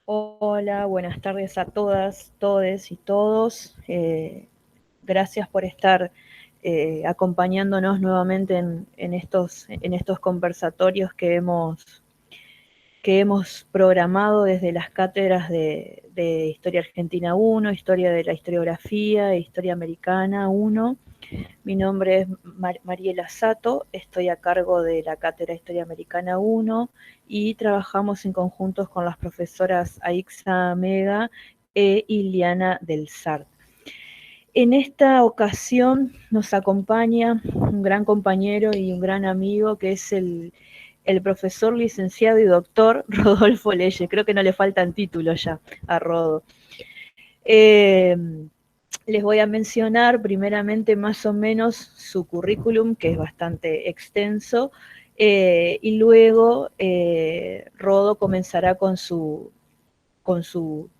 Hola, buenas tardes a todas, todes y todos. Gracias por estar acompañándonos nuevamente en estos conversatorios que hemos programado desde las cátedras de Historia Argentina 1, Historia de la Historiografía e Historia Americana 1. Mi nombre es Mariela Sato, estoy a cargo de la Cátedra de Historia Americana 1 y trabajamos en conjuntos con las profesoras Aixa Mega e Iliana del Sart. En esta ocasión nos acompaña un gran compañero y un gran amigo que es el profesor licenciado y doctor Rodolfo Leyes. Creo que no le faltan títulos ya a Rodo. Les voy a mencionar primeramente más o menos su currículum, que es bastante extenso, y luego Rodo comenzará con su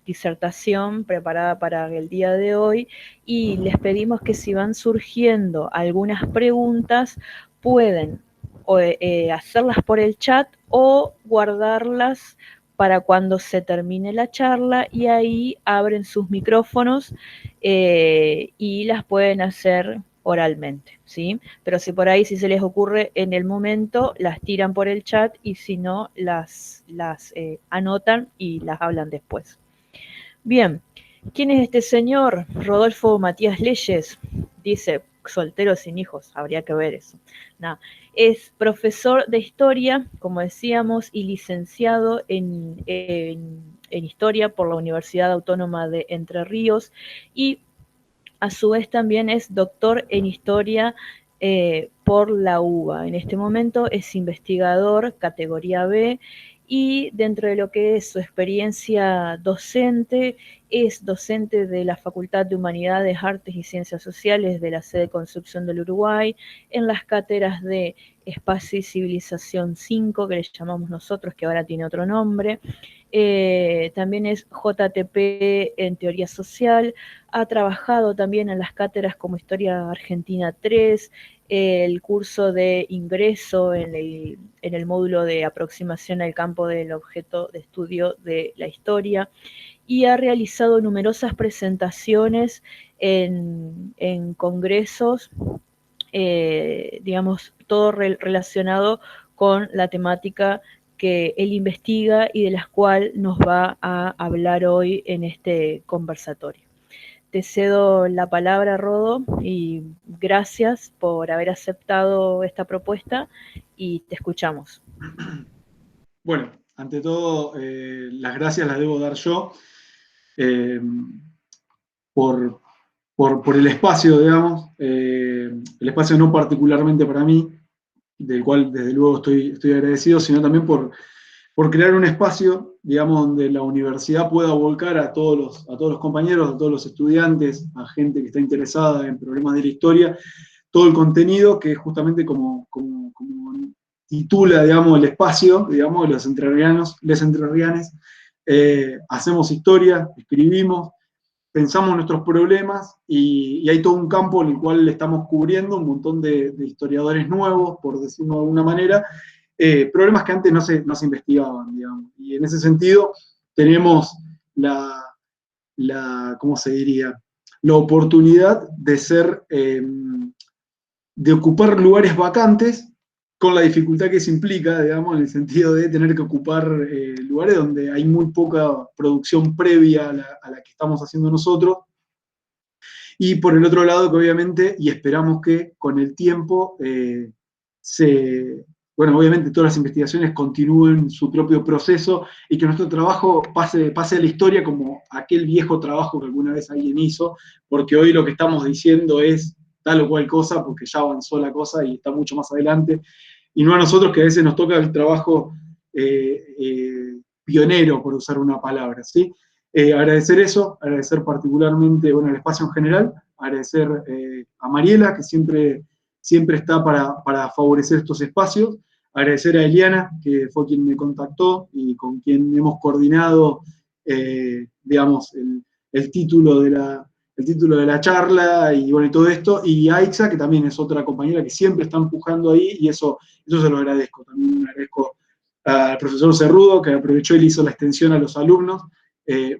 disertación preparada para el día de hoy, y les pedimos que si van surgiendo algunas preguntas, pueden hacerlas por el chat o guardarlas para cuando se termine la charla, y ahí abren sus micrófonos y las pueden hacer oralmente, ¿sí? Pero si por ahí, si se les ocurre en el momento, las tiran por el chat, y si no, las anotan y las hablan después. Bien, ¿quién es este señor? Rodolfo Matías Leyes, dice, soltero sin hijos, habría que ver eso. Nah, es profesor de historia, como decíamos, y licenciado en historia por la Universidad Autónoma de Entre Ríos, y a su vez también es doctor en historia por la UBA. En este momento es investigador categoría B, y dentro de lo que es su experiencia docente, es docente de la Facultad de Humanidades, Artes y Ciencias Sociales de la sede Concepción del Uruguay, en las cátedras de Espacio y Civilización 5, que le llamamos nosotros, que ahora tiene otro nombre. También es JTP en Teoría Social, ha trabajado también en las cátedras como Historia Argentina 3, el curso de ingreso en el módulo de aproximación al campo del objeto de estudio de la historia, y ha realizado numerosas presentaciones en congresos, digamos, todo relacionado con la temática que él investiga y de las cuales nos va a hablar hoy en este conversatorio. Te cedo la palabra, Rodo, y gracias por haber aceptado esta propuesta, y te escuchamos. Bueno, ante todo, las gracias las debo dar yo eh, por, por el espacio, digamos, el espacio no particularmente para mí, del cual desde luego estoy agradecido, sino también por crear un espacio, digamos, donde la universidad pueda volcar a todos los compañeros, a todos los estudiantes, a gente que está interesada en problemas de la historia, todo el contenido que justamente como titula, digamos, el espacio, digamos, los entrerrianos, les entrerrianes, hacemos historia, escribimos, pensamos nuestros problemas y hay todo un campo en el cual le estamos cubriendo un montón de historiadores nuevos, por decirlo de alguna manera, problemas que antes no se investigaban, digamos. Y en ese sentido tenemos ¿cómo se diría? La oportunidad de ser, de ocupar lugares vacantes con la dificultad que se implica, digamos, en el sentido de tener que ocupar lugares donde hay muy poca producción previa a la que estamos haciendo nosotros. Y por el otro lado, que obviamente, y esperamos que con el tiempo bueno, obviamente todas las investigaciones continúen su propio proceso y que nuestro trabajo pase a la historia como aquel viejo trabajo que alguna vez alguien hizo, porque hoy lo que estamos diciendo es tal o cual cosa, porque ya avanzó la cosa y está mucho más adelante, y no a nosotros que a veces nos toca el trabajo pionero, por usar una palabra, ¿sí? Agradecer eso, agradecer particularmente, bueno, el espacio en general, agradecer a Mariela, que siempre está para favorecer estos espacios, agradecer a Eliana, que fue quien me contactó y con quien hemos coordinado, digamos, el título de la charla y bueno, y todo esto, y a Aixa, que también es otra compañera que siempre está empujando ahí, y eso se lo agradezco, también agradezco al profesor Cerrudo, que aprovechó y le hizo la extensión a los alumnos.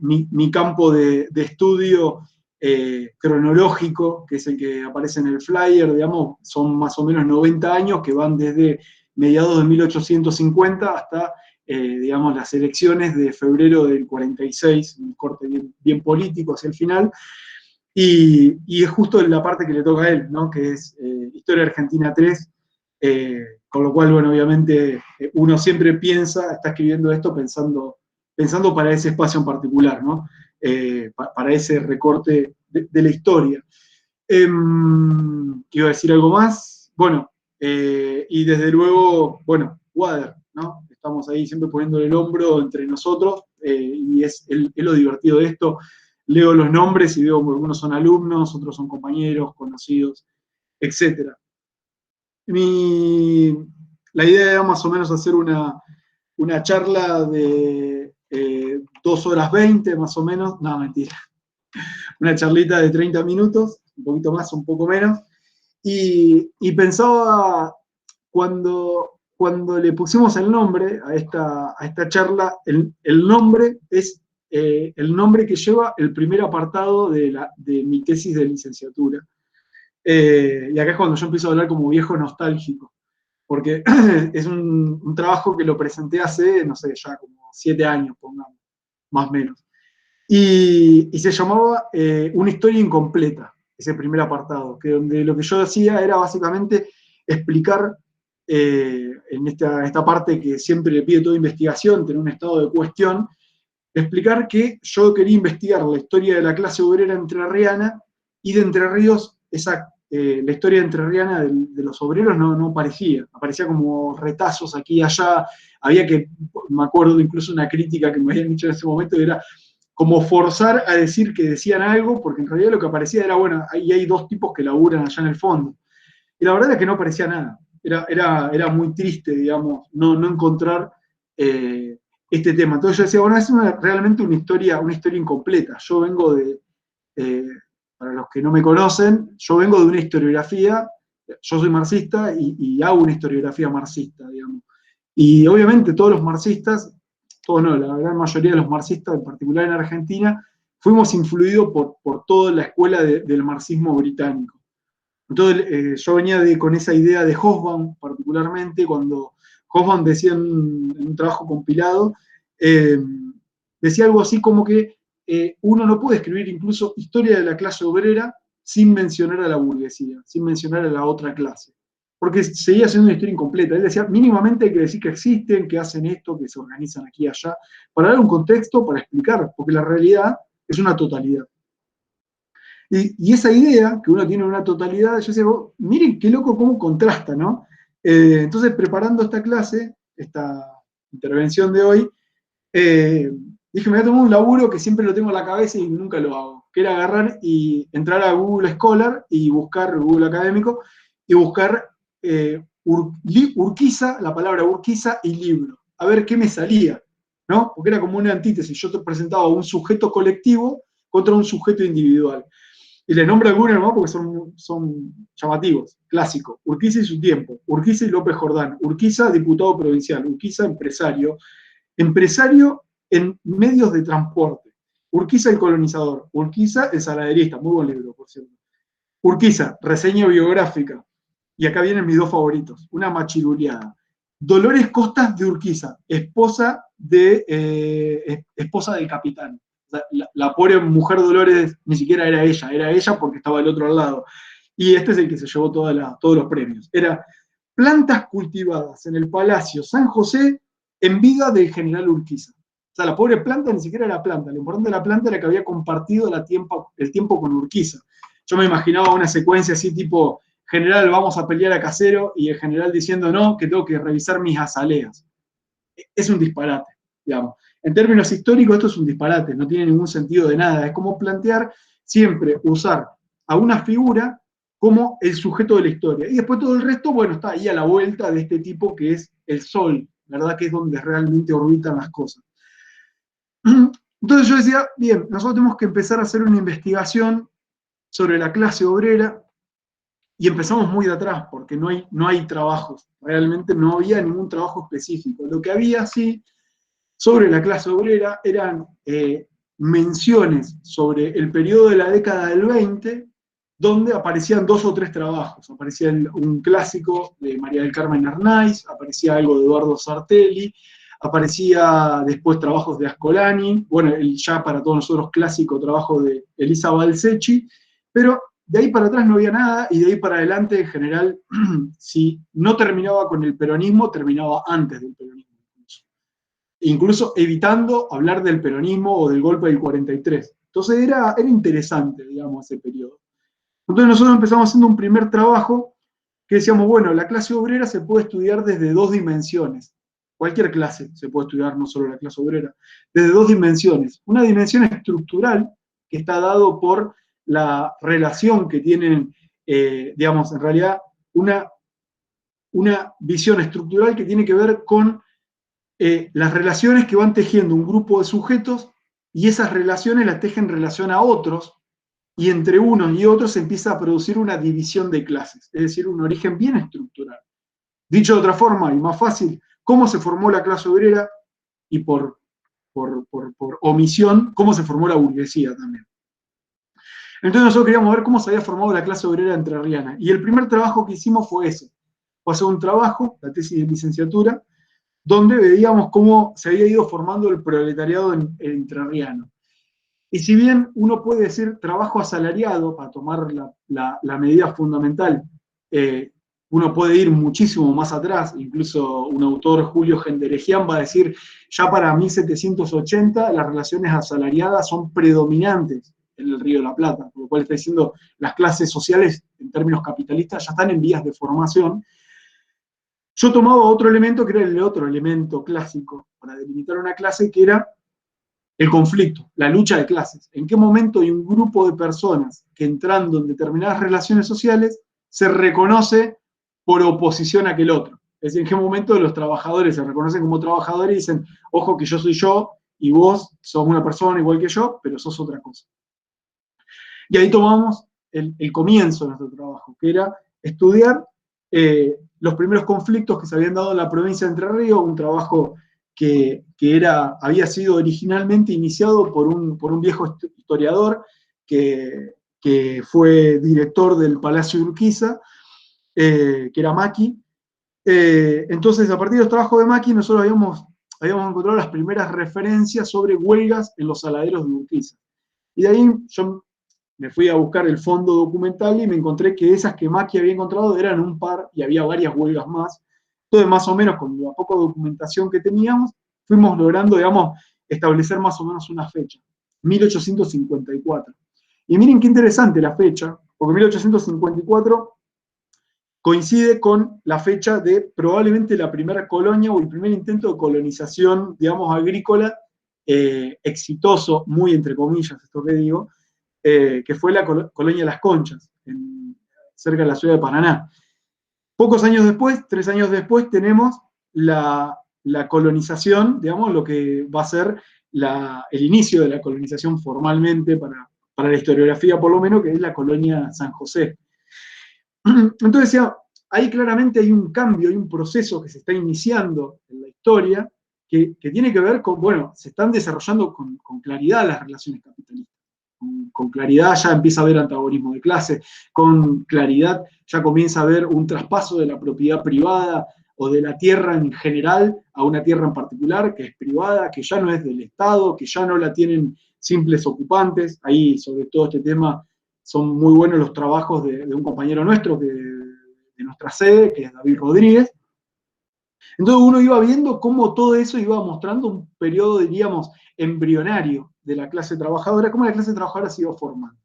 Mi campo de estudio cronológico, que es el que aparece en el flyer, digamos, son más o menos 90 años que van desde mediados de 1850 hasta, digamos, las elecciones de febrero del 46, un corte bien político hacia el final. Y es justo la parte que le toca a él, ¿no? Que es Historia Argentina 3, con lo cual, bueno, obviamente uno siempre está escribiendo esto pensando para ese espacio en particular, ¿no? Para ese recorte de la historia. ¿Iba a decir algo más? Bueno, y desde luego, bueno, Wader, ¿no? Estamos ahí siempre poniéndole el hombro entre nosotros, y es lo divertido de esto. Leo los nombres y veo que algunos son alumnos, otros son compañeros, conocidos, etc. La idea era más o menos hacer una charla de 2 horas 20, más o menos. No, mentira. Una charlita de 30 minutos, un poquito más, un poco menos. Y pensaba, cuando le pusimos el nombre a esta charla, el nombre es el nombre que lleva el primer apartado de mi tesis de licenciatura. Y acá es cuando yo empiezo a hablar como viejo nostálgico, porque es un trabajo que lo presenté hace, no sé, ya como 7 años, pongamos, más o menos. Y se llamaba Una historia incompleta, ese primer apartado, que donde lo que yo hacía era básicamente explicar en esta parte que siempre le pide toda investigación, tener un estado de cuestión, explicar que yo quería investigar la historia de la clase obrera entrerriana y de Entre Ríos, la historia entrerriana de los obreros no aparecía como retazos aquí y allá. Me acuerdo incluso una crítica que me habían dicho en ese momento, que era como forzar a decir que decían algo, porque en realidad lo que aparecía era, bueno, ahí hay 2 tipos que laburan allá en el fondo. Y la verdad es que no aparecía nada. Era muy triste, digamos, no encontrar este tema. Entonces yo decía, bueno, es realmente una historia incompleta. Yo vengo eh, para los que no me conocen, yo vengo de una historiografía, yo soy marxista y hago una historiografía marxista, digamos. Y obviamente todos los marxistas, todos no, la gran mayoría de los marxistas, en particular en Argentina, fuimos influidos por toda la escuela del marxismo británico. Entonces yo venía con esa idea de Hobsbawm, particularmente, cuando Hobsbawm decía en un trabajo compilado, eh, decía algo así como que uno no puede escribir incluso historia de la clase obrera sin mencionar a la burguesía, sin mencionar a la otra clase, porque seguía siendo una historia incompleta. Él decía, mínimamente hay que decir que existen, que hacen esto, que se organizan aquí y allá, para dar un contexto, para explicar, porque la realidad es una totalidad. Y esa idea, que uno tiene una totalidad, yo decía, oh, miren qué loco cómo contrasta, ¿no? Entonces, preparando esta clase, esta intervención de hoy, dije, me voy a tomar un laburo que siempre lo tengo en la cabeza y nunca lo hago, que era agarrar y entrar a Google Scholar y buscar, Google Académico, y buscar Urquiza, la palabra Urquiza y libro, a ver qué me salía, ¿no? Porque era como una antítesis, yo te presentaba un sujeto colectivo contra un sujeto individual. Y le nombro algunos, ¿no? Porque son llamativos, clásicos. Urquiza y su tiempo, Urquiza y López Jordán, Urquiza, diputado provincial, Urquiza, empresario en medios de transporte, Urquiza, el colonizador, Urquiza, el saladerista, muy buen libro, por cierto. Urquiza, reseña biográfica, y acá vienen mis 2 favoritos, una machiruleada. Dolores Costas de Urquiza, esposa del capitán. O sea, la pobre mujer Dolores ni siquiera era ella porque estaba del otro lado. Y este es el que se llevó todos los premios. Era plantas cultivadas en el Palacio San José en vida del general Urquiza. O sea, la pobre planta ni siquiera era planta, lo importante de la planta era que había compartido el tiempo con Urquiza. Yo me imaginaba una secuencia así tipo, general, vamos a pelear a Casero, y el general diciendo, no, que tengo que revisar mis azaleas. Es un disparate, digamos. En términos históricos esto es un disparate, no tiene ningún sentido de nada. Es como plantear siempre usar a una figura como el sujeto de la historia. Y después todo el resto, bueno, está ahí a la vuelta de este tipo que es el sol, ¿verdad? Que es donde realmente orbitan las cosas. Entonces yo decía, bien, nosotros tenemos que empezar a hacer una investigación sobre la clase obrera, y empezamos muy de atrás, porque no hay trabajos realmente no había ningún trabajo específico. Lo que había, sí, sobre la clase obrera eran menciones sobre el periodo de la década del 20, donde aparecían 2 o 3 trabajos. Aparecía un clásico de María del Carmen Arnaiz, aparecía algo de Eduardo Sartelli, aparecía después trabajos de Ascolani, bueno, el ya para todos nosotros clásico trabajo de Elisa Balsecchi, pero de ahí para atrás no había nada, y de ahí para adelante, en general, si no terminaba con el peronismo, terminaba antes del peronismo. Incluso evitando hablar del peronismo o del golpe del 43. Entonces era interesante, digamos, ese periodo. Entonces nosotros empezamos haciendo un primer trabajo que decíamos, bueno, la clase obrera se puede estudiar desde 2 dimensiones. Cualquier clase se puede estudiar, no solo la clase obrera, desde 2 dimensiones. Una dimensión estructural, que está dado por la relación que tienen, digamos, en realidad, una visión estructural que tiene que ver con las relaciones que van tejiendo un grupo de sujetos, y esas relaciones las tejen en relación a otros, y entre unos y otros se empieza a producir una división de clases, es decir, un origen bien estructural. Dicho de otra forma, y más fácil, cómo se formó la clase obrera, y por omisión, cómo se formó la burguesía también. Entonces nosotros queríamos ver cómo se había formado la clase obrera entrerriana, y el primer trabajo que hicimos fue ese. Fue hacer un trabajo, la tesis de licenciatura, donde veíamos cómo se había ido formando el proletariado entrerriano. Y si bien uno puede decir trabajo asalariado, para tomar la medida fundamental, uno puede ir muchísimo más atrás, incluso un autor, Julio Genderegian, va a decir, ya para 1780 las relaciones asalariadas son predominantes en el Río de la Plata, por lo cual está diciendo las clases sociales, en términos capitalistas, ya están en vías de formación. Yo tomaba otro elemento que era el otro elemento clásico para delimitar una clase, que era el conflicto, la lucha de clases. ¿En qué momento hay un grupo de personas que, entrando en determinadas relaciones sociales, se reconoce por oposición a aquel otro? Es decir, ¿en qué momento los trabajadores se reconocen como trabajadores y dicen, ojo que yo soy yo y vos sos una persona igual que yo, pero sos otra cosa? Y ahí tomamos el comienzo de nuestro trabajo, que era estudiar los primeros conflictos que se habían dado en la provincia de Entre Ríos, un trabajo que había sido originalmente iniciado por un viejo historiador que fue director del Palacio de Urquiza, que era Maki. Entonces, a partir de los trabajos de Maki, nosotros habíamos encontrado las primeras referencias sobre huelgas en los saladeros de Urquiza. Y de ahí yo me fui a buscar el fondo documental y me encontré que esas que Maki había encontrado eran un par, y había varias huelgas más. Entonces, más o menos, con la poca documentación que teníamos, fuimos logrando, digamos, establecer más o menos una fecha, 1854. Y miren qué interesante la fecha, porque 1854 coincide con la fecha de probablemente la primera colonia o el primer intento de colonización, digamos, agrícola, exitoso, muy entre comillas, esto que digo, que fue la colonia Las Conchas, cerca de la ciudad de Paraná. Pocos años después, 3 años después, tenemos la colonización, digamos, lo que va a ser el inicio de la colonización formalmente para la historiografía por lo menos, que es la colonia San José. Entonces decía, ahí claramente hay un cambio, hay un proceso que se está iniciando en la historia, que tiene que ver con, bueno, se están desarrollando con claridad las relaciones capitalistas. Con claridad ya empieza a haber antagonismo de clase, con claridad ya comienza a haber un traspaso de la propiedad privada o de la tierra en general a una tierra en particular que es privada, que ya no es del Estado, que ya no la tienen simples ocupantes. Ahí, sobre todo este tema, son muy buenos los trabajos de un compañero nuestro, de nuestra sede, que es David Rodríguez. Entonces uno iba viendo cómo todo eso iba mostrando un periodo, diríamos, embrionario de la clase trabajadora, cómo la clase trabajadora se iba formando.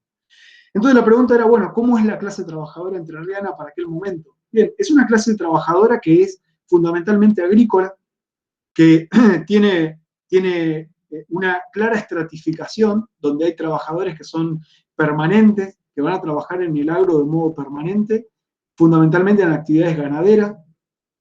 Entonces la pregunta era, bueno, ¿cómo es la clase trabajadora entrerriana para aquel momento? Bien, es una clase trabajadora que es fundamentalmente agrícola, que tiene una clara estratificación, donde hay trabajadores que son permanentes, que van a trabajar en el agro de modo permanente, fundamentalmente en actividades ganaderas.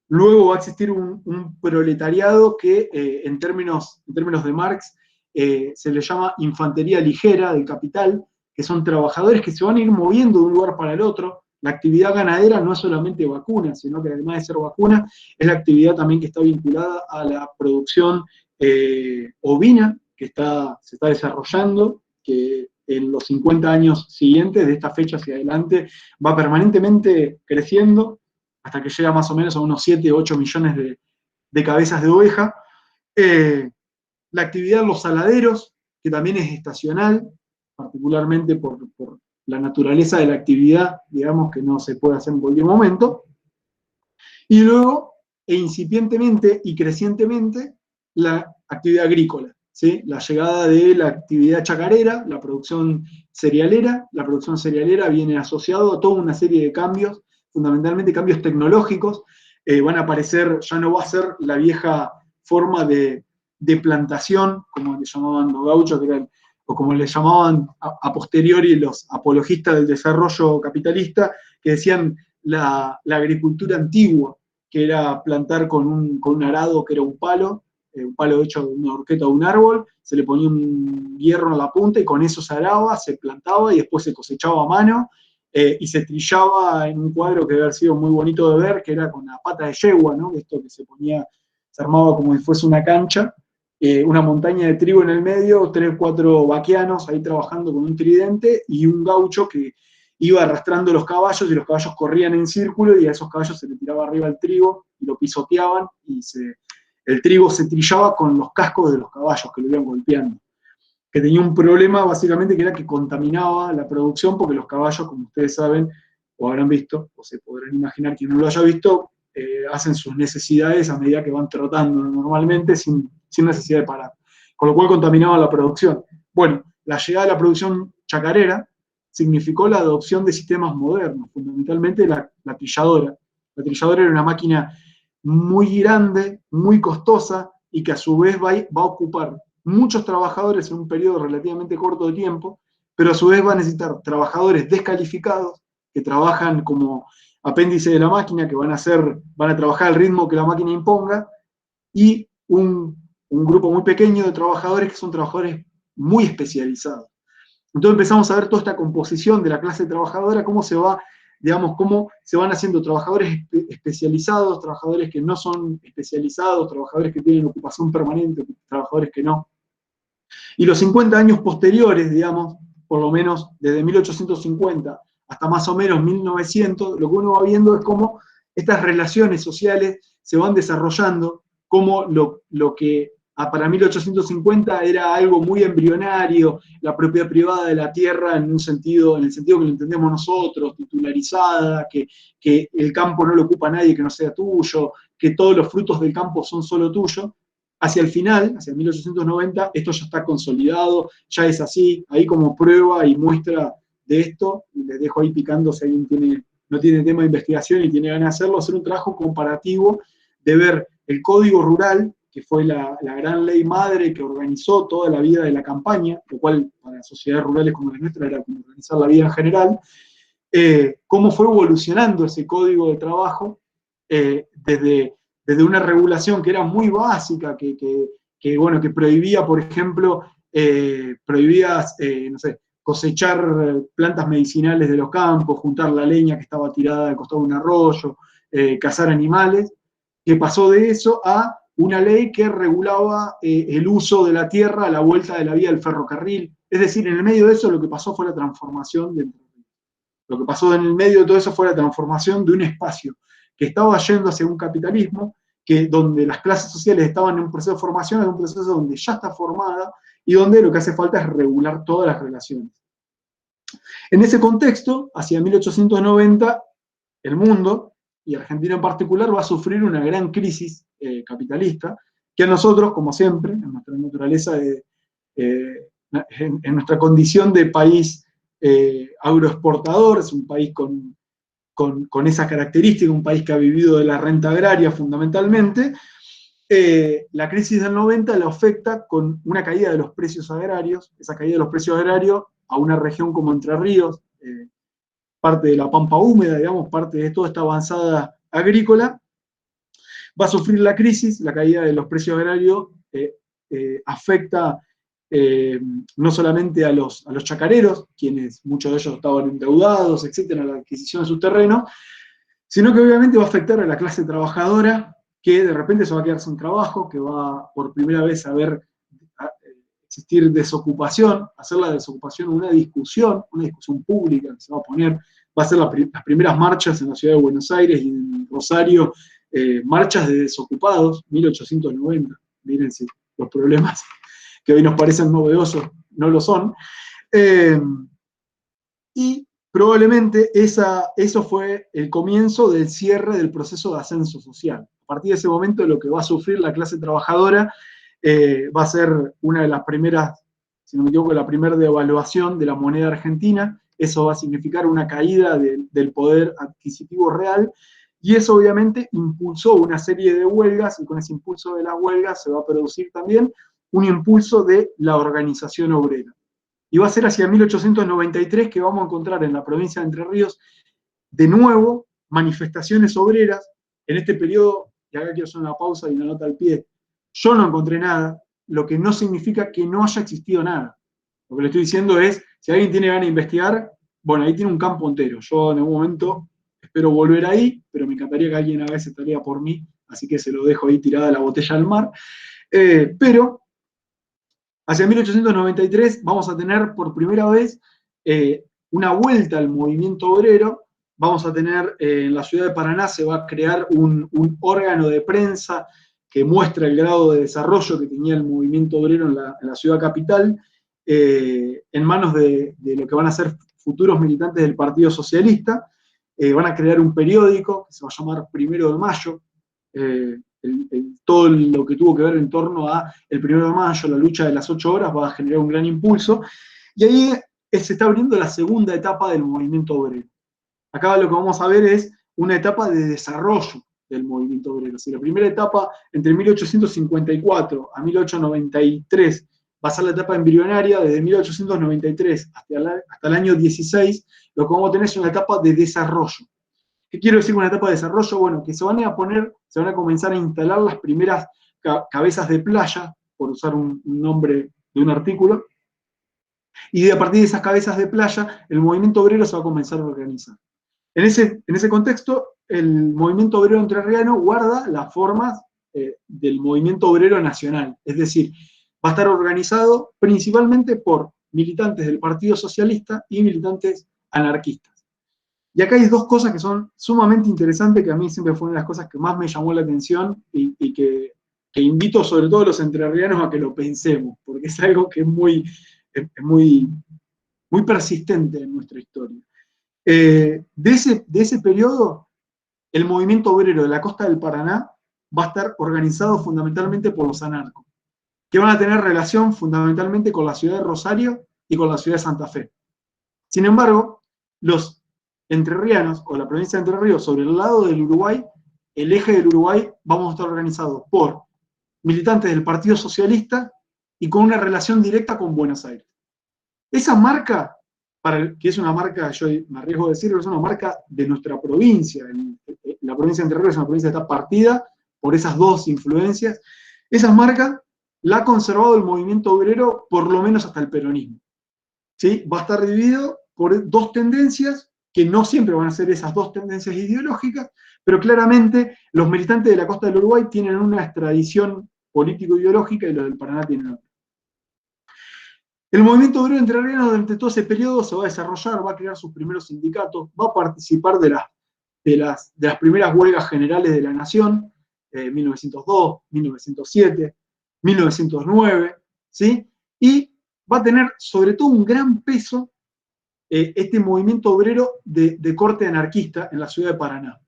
Luego va a existir un proletariado que, en términos de Marx, se le llama infantería ligera del capital, que son trabajadores que se van a ir moviendo de un lugar para el otro, la actividad ganadera no es solamente vacuna, sino que además de ser vacuna, es la actividad también que está vinculada a la producción ovina, que se está desarrollando, que en los 50 años siguientes, de esta fecha hacia adelante, va permanentemente creciendo, hasta que llega más o menos a unos 7, 8 millones de cabezas de oveja. La actividad en los saladeros, que también es estacional, particularmente por la naturaleza de la actividad, digamos que no se puede hacer en cualquier momento. Y luego, incipientemente y crecientemente, la actividad agrícola, ¿sí? La llegada de la actividad chacarera, la producción cerealera. La producción cerealera viene asociado a toda una serie de cambios, fundamentalmente cambios tecnológicos. Van a aparecer, ya no va a ser la vieja forma de plantación, como le llamaban los gauchos, que eran, o como le llamaban a posteriori los apologistas del desarrollo capitalista, que decían la agricultura antigua, que era plantar con un arado que era un palo hecho de una horqueta de un árbol, se le ponía un hierro en la punta y con eso se araba, se plantaba y después se cosechaba a mano, y se trillaba en un cuadro que debe haber sido muy bonito de ver, que era con la pata de yegua, ¿no? Esto que se armaba como si fuese una cancha, una montaña de trigo en el medio, 3 o 4 vaqueanos ahí trabajando con un tridente y un gaucho que iba arrastrando los caballos y los caballos corrían en círculo y a esos caballos se le tiraba arriba el trigo y lo pisoteaban y el trigo se trillaba con los cascos de los caballos que lo iban golpeando. Que tenía un problema básicamente que era que contaminaba la producción porque los caballos, como ustedes saben, o habrán visto, o se podrán imaginar quien no lo haya visto, hacen sus necesidades a medida que van trotando normalmente sin necesidad de parar. Con lo cual contaminaba la producción. Bueno, la llegada de la producción chacarera significó la adopción de sistemas modernos, fundamentalmente la trilladora. La trilladora era una máquina muy grande, muy costosa, y que a su vez va a ocupar muchos trabajadores en un periodo relativamente corto de tiempo, pero a su vez va a necesitar trabajadores descalificados, que trabajan como apéndice de la máquina, que van a trabajar al ritmo que la máquina imponga, y un grupo muy pequeño de trabajadores que son trabajadores muy especializados. Entonces empezamos a ver toda esta composición de la clase trabajadora, cómo se va, digamos, cómo se van haciendo trabajadores especializados, trabajadores que no son especializados, trabajadores que tienen ocupación permanente, trabajadores que no. Y los 50 años posteriores, digamos, por lo menos desde 1850 hasta más o menos 1900, lo que uno va viendo es cómo estas relaciones sociales se van desarrollando, cómo lo que para 1850 era algo muy embrionario, la propiedad privada de la tierra en el sentido que lo entendemos nosotros, titularizada, que el campo no lo ocupa nadie que no sea tuyo, que todos los frutos del campo son solo tuyos. Hacia el final, hacia 1890, esto ya está consolidado, ya es así, ahí como prueba y muestra de esto, y les dejo ahí picando si alguien no tiene tema de investigación y tiene ganas de hacerlo, hacer un trabajo comparativo de ver el Código Rural, que fue la gran ley madre que organizó toda la vida de la campaña, lo cual para sociedades rurales como la nuestra era como organizar la vida en general, cómo fue evolucionando ese código de trabajo desde una regulación que era muy básica, que prohibía, por ejemplo, no sé, cosechar plantas medicinales de los campos, juntar la leña que estaba tirada al costado de un arroyo, cazar animales, que pasó de eso a una ley que regulaba el uso de la tierra a la vuelta de la vía del ferrocarril. Es decir, en el medio de eso lo que pasó fue la transformación lo que pasó en el medio de todo eso fue la transformación de un espacio que estaba yendo hacia un capitalismo, donde las clases sociales estaban en un proceso de formación, en un proceso donde ya está formada, y donde lo que hace falta es regular todas las relaciones. En ese contexto, hacia 1890, el mundo, y Argentina en particular, va a sufrir una gran crisis capitalista, que a nosotros, como siempre, en nuestra naturaleza, en nuestra condición de país agroexportador, es un país con esa característica, un país que ha vivido de la renta agraria fundamentalmente, la crisis del 90 la afecta con una caída de los precios agrarios, esa caída de los precios agrarios a una región como Entre Ríos, parte de la pampa húmeda, digamos, parte de toda esta avanzada agrícola, va a sufrir la crisis, la caída de los precios agrarios afecta no solamente a los chacareros, quienes muchos de ellos estaban endeudados, etcétera, en la adquisición de sus terrenos, sino que obviamente va a afectar a la clase trabajadora, que de repente se va a quedar sin trabajo, que va por primera vez a ver existir desocupación, hacer la desocupación una discusión pública que se va a poner, va a ser las primeras marchas en la ciudad de Buenos Aires y en Rosario, marchas de desocupados, 1890, miren si los problemas que hoy nos parecen novedosos no lo son, y probablemente eso fue el comienzo del cierre del proceso de ascenso social. A partir de ese momento lo que va a sufrir la clase trabajadora va a ser una de las primeras, si no me equivoco, la primera devaluación de la moneda argentina. Eso va a significar una caída del poder adquisitivo real, y eso obviamente impulsó una serie de huelgas, y con ese impulso de las huelgas se va a producir también un impulso de la organización obrera. Y va a ser hacia 1893 que vamos a encontrar en la provincia de Entre Ríos de nuevo manifestaciones obreras. En este periodo, y acá quiero hacer una pausa y una nota al pie, yo no encontré nada, lo que no significa que no haya existido nada. Lo que le estoy diciendo es, si alguien tiene ganas de investigar, bueno, ahí tiene un campo entero. Yo en algún momento espero volver ahí, pero me encantaría que alguien haga esa tarea por mí, así que se lo dejo ahí tirada la botella al mar. Pero hacia 1893 vamos a tener por primera vez una vuelta al movimiento obrero. Vamos a tener en la ciudad de Paraná se va a crear un órgano de prensa que muestra el grado de desarrollo que tenía el movimiento obrero en la ciudad capital, en manos de lo que van a ser futuros militantes del Partido Socialista. Van a crear un periódico que se va a llamar Primero de Mayo. Todo lo que tuvo que ver en torno a el 1 de mayo, la lucha de las 8 horas, va a generar un gran impulso, y ahí se está abriendo la segunda etapa del movimiento obrero. Acá lo que vamos a ver es una etapa de desarrollo del movimiento obrero. Si la primera etapa, entre 1854 a 1893, va a ser la etapa embrionaria, desde 1893 hasta el año 16, lo que vamos a tener es una etapa de desarrollo. ¿Qué quiero decir con una etapa de desarrollo? Bueno, que se van a comenzar a instalar las primeras cabezas de playa, por usar un nombre de un artículo, y a partir de esas cabezas de playa, el movimiento obrero se va a comenzar a organizar. En ese contexto, el movimiento obrero entrerriano guarda las formas del movimiento obrero nacional, es decir, va a estar organizado principalmente por militantes del Partido Socialista y militantes anarquistas. Y acá hay dos cosas que son sumamente interesantes, que a mí siempre fue una de las cosas que más me llamó la atención y que invito sobre todo a los entrerrianos a que lo pensemos, porque es algo que es muy persistente en nuestra historia. De ese periodo, el movimiento obrero de la costa del Paraná va a estar organizado fundamentalmente por los anarcos, que van a tener relación fundamentalmente con la ciudad de Rosario y con la ciudad de Santa Fe. Sin embargo, los entrerrianos, o la provincia de Entre Ríos, sobre el lado del Uruguay, el eje del Uruguay, vamos a estar organizados por militantes del Partido Socialista y con una relación directa con Buenos Aires. Esa marca, que es una marca, yo me arriesgo a decirlo, es una marca de nuestra provincia. La provincia de Entre Ríos es una provincia que está partida por esas dos influencias. Esa marca la ha conservado el movimiento obrero por lo menos hasta el peronismo. ¿Sí? Va a estar dividido por dos tendencias, que no siempre van a ser esas dos tendencias ideológicas, pero claramente los militantes de la costa del Uruguay tienen una tradición político-ideológica y los del Paraná tienen otra. El movimiento obrero entrerriano durante todo ese periodo se va a desarrollar, va a crear sus primeros sindicatos, va a participar de las primeras huelgas generales de la nación, 1902, 1907, 1909, ¿sí? Y va a tener sobre todo un gran peso este movimiento obrero de corte anarquista en la ciudad de Paraná.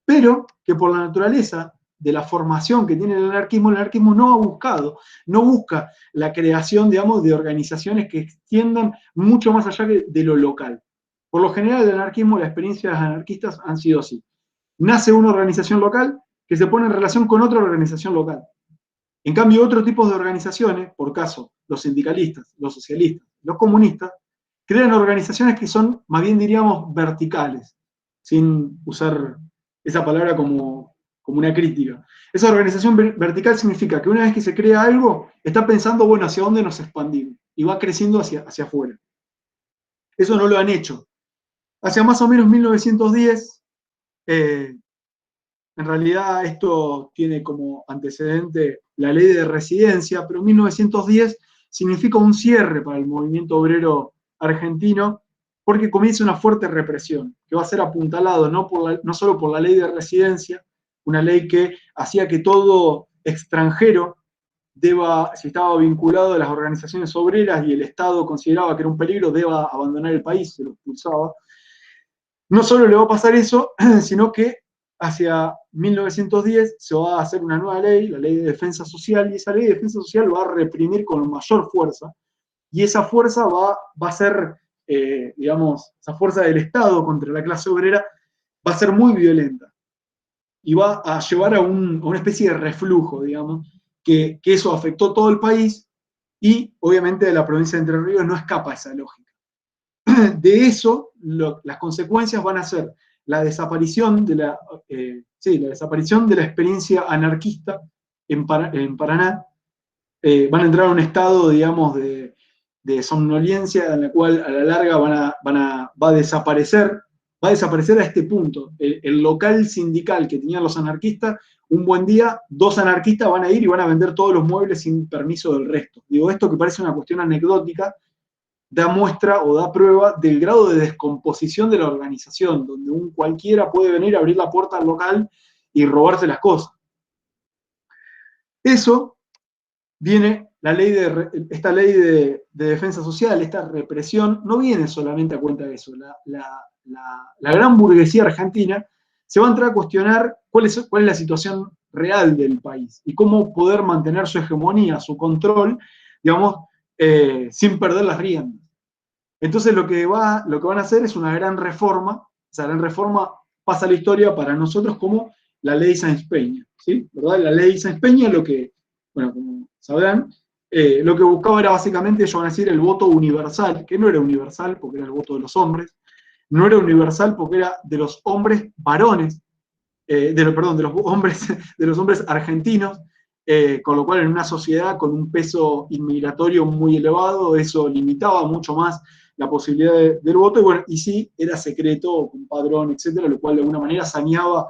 Pero que por la naturaleza de la formación que tiene el anarquismo no busca la creación, digamos, de organizaciones que extiendan mucho más allá de lo local. Por lo general, el anarquismo, las experiencias anarquistas han sido así. Nace una organización local que se pone en relación con otra organización local. En cambio, otros tipos de organizaciones, por caso, los sindicalistas, los socialistas, los comunistas, crean organizaciones que son, más bien diríamos, verticales, sin usar esa palabra como como una crítica. Esa organización vertical significa que una vez que se crea algo, está pensando, bueno, hacia dónde nos expandimos, y va creciendo hacia afuera. Eso no lo han hecho. Hacia más o menos 1910, en realidad esto tiene como antecedente la ley de residencia, pero 1910 significa un cierre para el movimiento obrero argentino, porque comienza una fuerte represión, que va a ser apuntalado no solo por la ley de residencia, una ley que hacía que todo extranjero si estaba vinculado a las organizaciones obreras y el Estado consideraba que era un peligro, deba abandonar el país, se lo expulsaba. No solo le va a pasar eso, sino que hacia 1910 se va a hacer una nueva ley, la ley de defensa social, y esa ley de defensa social va a reprimir con mayor fuerza, y esa fuerza va a ser, digamos, esa fuerza del Estado contra la clase obrera va a ser muy violenta, y va a llevar a una especie de reflujo, digamos, que eso afectó todo el país, y obviamente de la provincia de Entre Ríos no escapa esa lógica. De eso, las consecuencias van a ser la desaparición de la desaparición de la experiencia anarquista en Paraná. Van a entrar a un estado, digamos, de somnolencia en la cual a la larga va a desaparecer a este punto. El local sindical que tenían los anarquistas, un buen día, 2 anarquistas van a ir y van a vender todos los muebles sin permiso del resto. Digo, esto que parece una cuestión anecdótica, da muestra o da prueba del grado de descomposición de la organización, donde un cualquiera puede venir a abrir la puerta al local y robarse las cosas. Eso viene, esta ley de defensa social, esta represión, no viene solamente a cuenta de eso. La gran burguesía argentina se va a entrar a cuestionar cuál es la situación real del país y cómo poder mantener su hegemonía, su control, digamos, sin perder las riendas. Entonces lo que van a hacer es una gran reforma. Esa gran reforma pasa a la historia para nosotros como la ley Sáenz Peña, ¿sí? ¿Verdad? La ley Sáenz Peña, bueno, como sabrán, lo que buscaba era básicamente, ellos van a decir, el voto universal, que no era universal porque era el voto de los hombres, no era universal porque era de los hombres varones, de los hombres argentinos, con lo cual en una sociedad con un peso inmigratorio muy elevado, eso limitaba mucho más la posibilidad del voto, y bueno, y sí, era secreto, con padrón, etcétera, lo cual de alguna manera saneaba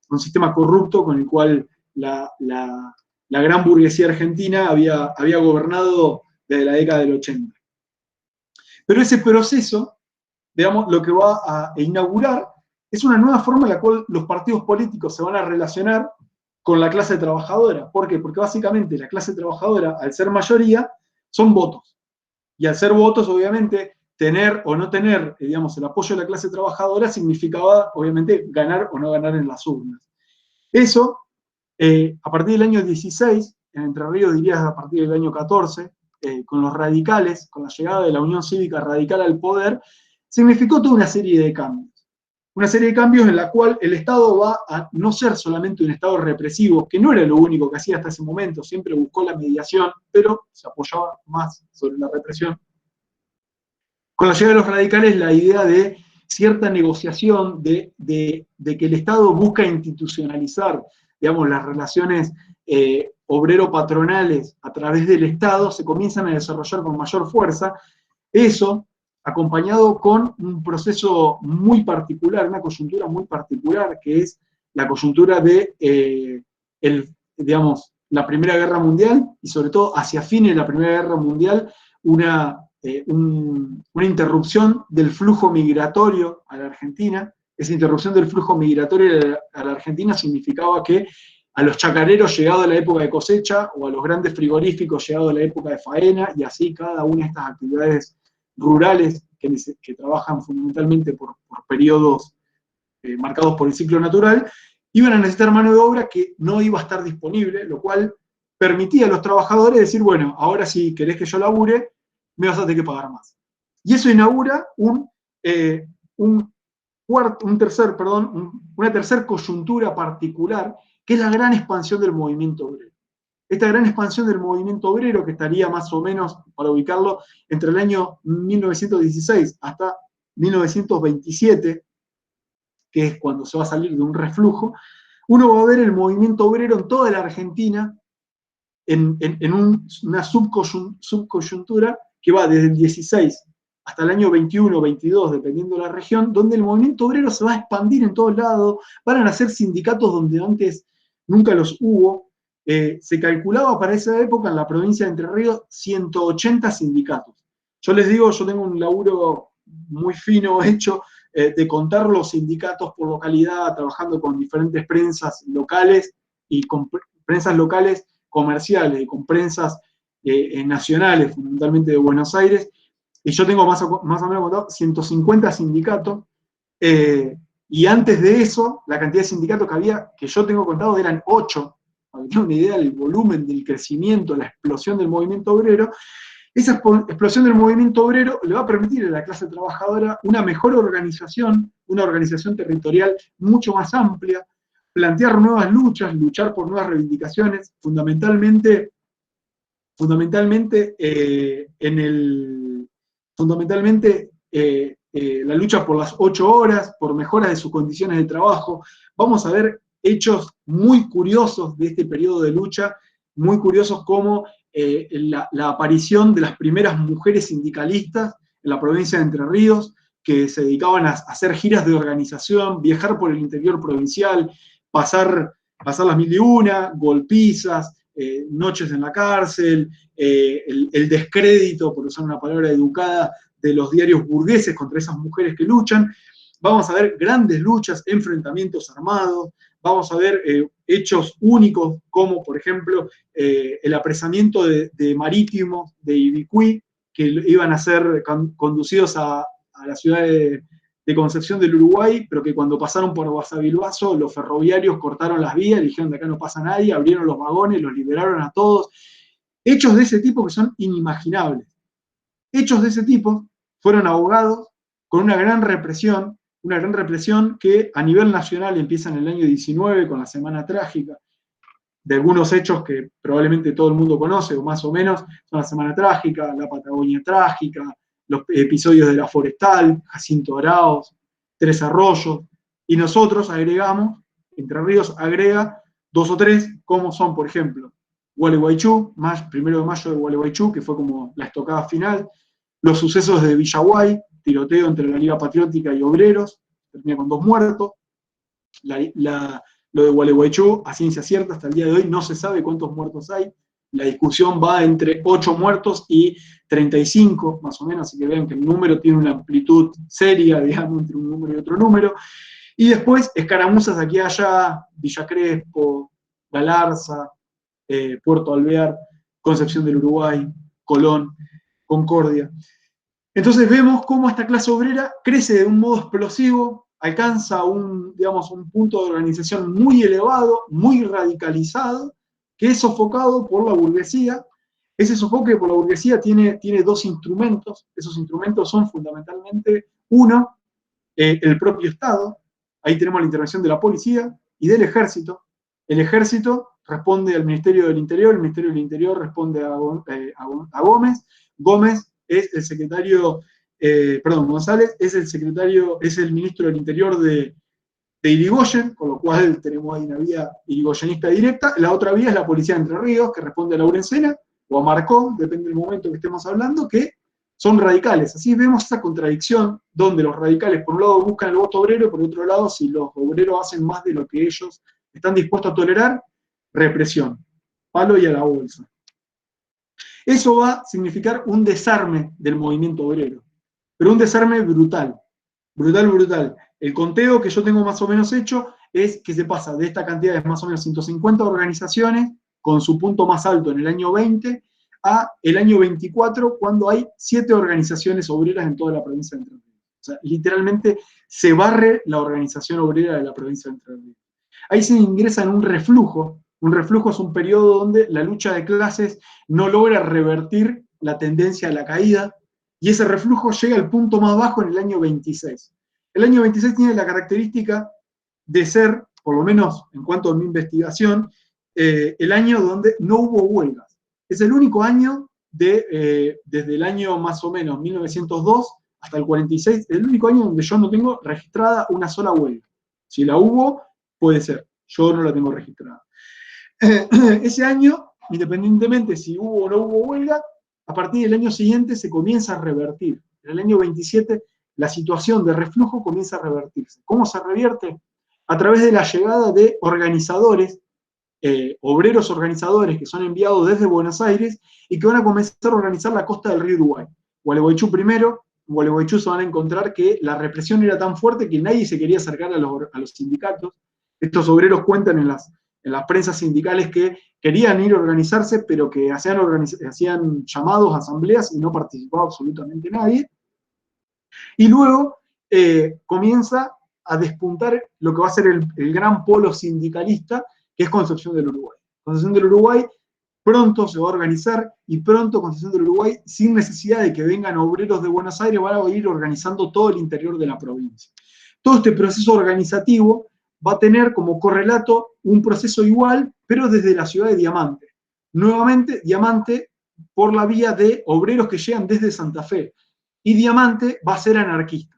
un sistema corrupto con el cual la gran burguesía argentina había gobernado desde la década del 80. Pero ese proceso, digamos, lo que va a inaugurar es una nueva forma en la cual los partidos políticos se van a relacionar con la clase trabajadora. ¿Por qué? Porque básicamente la clase trabajadora, al ser mayoría, son votos. Y al ser votos, obviamente, tener o no tener, digamos, el apoyo de la clase trabajadora significaba, obviamente, ganar o no ganar en las urnas. Eso, a partir del año 16, en Entre Ríos dirías a partir del año 14, con los radicales, con la llegada de la Unión Cívica Radical al poder, significó toda una serie de cambios. Una serie de cambios en la cual el Estado va a no ser solamente un Estado represivo, que no era lo único que hacía hasta ese momento, siempre buscó la mediación, pero se apoyaba más sobre la represión. Con la llegada de los radicales, la idea de cierta negociación, de que el Estado busca institucionalizar, digamos, las relaciones obrero-patronales a través del Estado, se comienzan a desarrollar con mayor fuerza. Eso, acompañado con un proceso muy particular, una coyuntura muy particular, que es la coyuntura de, digamos, la Primera Guerra Mundial, y sobre todo hacia fines de la Primera Guerra Mundial, una interrupción del flujo migratorio a la Argentina. Esa interrupción del flujo migratorio a la Argentina significaba que a los chacareros llegado a la época de cosecha, o a los grandes frigoríficos llegado a la época de faena, y así cada una de estas actividades rurales que trabajan fundamentalmente por periodos marcados por el ciclo natural, iban a necesitar mano de obra que no iba a estar disponible, lo cual permitía a los trabajadores decir, bueno, ahora si querés que yo labure, me vas a tener que pagar más. Y eso inaugura una tercera coyuntura particular, que es la gran expansión del movimiento obrero. Esta gran expansión del movimiento obrero, que estaría más o menos, para ubicarlo, entre el año 1916 hasta 1927, que es cuando se va a salir de un reflujo, uno va a ver el movimiento obrero en toda la Argentina en una subcoyuntura que va desde el 16 hasta el año 21 o 22, dependiendo de la región, donde el movimiento obrero se va a expandir en todos lados, van a nacer sindicatos donde antes nunca los hubo. Se calculaba para esa época en la provincia de Entre Ríos 180 sindicatos. Yo les digo, yo tengo un laburo muy fino hecho de contar los sindicatos por localidad, trabajando con diferentes prensas locales y con prensas locales comerciales y con prensas nacionales, fundamentalmente de Buenos Aires, y yo tengo más o menos contado 150 sindicatos, y antes de eso, la cantidad de sindicatos que había, que yo tengo contado, eran 8, para que tengan una idea del volumen, del crecimiento, la explosión del movimiento obrero. Esa explosión del movimiento obrero le va a permitir a la clase trabajadora una mejor organización, una organización territorial mucho más amplia, plantear nuevas luchas, luchar por nuevas reivindicaciones, fundamentalmente la lucha por las 8 horas, por mejoras de sus condiciones de trabajo. Vamos a ver hechos muy curiosos de este periodo de lucha, muy curiosos como la aparición de las primeras mujeres sindicalistas en la provincia de Entre Ríos, que se dedicaban a hacer giras de organización, viajar por el interior provincial, pasar las 1001, golpizas, noches en la cárcel, el descrédito, por usar una palabra educada, de los diarios burgueses contra esas mujeres que luchan. Vamos a ver grandes luchas, enfrentamientos armados, vamos a ver hechos únicos como, por ejemplo, el apresamiento de marítimos de Ibicuí, que iban a ser conducidos a la ciudad de Concepción del Uruguay, pero que cuando pasaron por Guasabilbaso, los ferroviarios cortaron las vías, dijeron de acá no pasa nadie, abrieron los vagones, los liberaron a todos. Hechos de ese tipo que son inimaginables. Hechos de ese tipo fueron abogados con una gran represión que a nivel nacional empieza en el año 19 con la Semana Trágica, de algunos hechos que probablemente todo el mundo conoce, o más o menos, son la Semana Trágica, la Patagonia Trágica, los episodios de la Forestal, Jacinto Arauz, Tres Arroyos, y nosotros agregamos, Entre Ríos agrega 2 o 3, como son, por ejemplo, Gualeguaychú, 1 de mayo de Gualeguaychú, que fue como la estocada final, los sucesos de Villaguay, tiroteo entre la Liga Patriótica y Obreros, termina con 2 muertos, lo de Gualeguaychú, a ciencia cierta, hasta el día de hoy no se sabe cuántos muertos hay. La discusión va entre 8 muertos y 35, más o menos, así que vean que el número tiene una amplitud seria, digamos, entre un número y otro número. Y después, escaramuzas aquí y allá, Villa Crespo, Galarza, Puerto Alvear, Concepción del Uruguay, Colón, Concordia. Entonces vemos cómo esta clase obrera crece de un modo explosivo, alcanza un punto de organización muy elevado, muy radicalizado, que es sofocado por la burguesía. Ese sofoque por la burguesía tiene 2 instrumentos. Esos instrumentos son fundamentalmente, uno, el propio Estado. Ahí tenemos la intervención de la policía y del ejército. El ejército responde al Ministerio del Interior, el Ministerio del Interior responde a Gómez. Gómez es el secretario, González es el ministro del Interior de Irigoyen, con lo cual tenemos ahí una vía irigoyenista directa. La otra vía es la Policía de Entre Ríos, que responde a Laurencena, o a Marcó, depende del momento que estemos hablando, que son radicales. Así vemos esa contradicción, donde los radicales, por un lado, buscan el voto obrero, por otro lado, si los obreros hacen más de lo que ellos están dispuestos a tolerar, represión, palo y a la bolsa. Eso va a significar un desarme del movimiento obrero, pero un desarme brutal, brutal. El conteo que yo tengo más o menos hecho es que se pasa de esta cantidad de más o menos 150 organizaciones, con su punto más alto en el año 20, a el año 24, cuando hay 7 organizaciones obreras en toda la provincia de Entre Ríos. O sea, literalmente se barre la organización obrera de la provincia de Entre Ríos. Ahí se ingresa en un reflujo. Un reflujo es un periodo donde la lucha de clases no logra revertir la tendencia a la caída, y ese reflujo llega al punto más bajo en el año 26. El año 26 tiene la característica de ser, por lo menos en cuanto a mi investigación, el año donde no hubo huelgas. Es el único año desde el año más o menos 1902 hasta el 46, el único año donde yo no tengo registrada una sola huelga. Si la hubo, puede ser. Yo no la tengo registrada. Ese año, independientemente si hubo o no hubo huelga, a partir del año siguiente se comienza a revertir. En el año 27 la situación de reflujo comienza a revertirse. ¿Cómo se revierte? A través de la llegada de organizadores, obreros organizadores que son enviados desde Buenos Aires y que van a comenzar a organizar la costa del río Uruguay. Gualeguaychú primero, en Gualeguaychú se van a encontrar que la represión era tan fuerte que nadie se quería acercar a los sindicatos. Estos obreros cuentan en las prensas sindicales que querían ir a organizarse, pero que hacían llamados, asambleas y no participaba absolutamente nadie. Y luego comienza a despuntar lo que va a ser el gran polo sindicalista, que es Concepción del Uruguay. Concepción del Uruguay pronto se va a organizar y pronto Concepción del Uruguay, sin necesidad de que vengan obreros de Buenos Aires, van a ir organizando todo el interior de la provincia. Todo este proceso organizativo va a tener como correlato un proceso igual, pero desde la ciudad de Diamante. Nuevamente, Diamante por la vía de obreros que llegan desde Santa Fe. Y Diamante va a ser anarquista.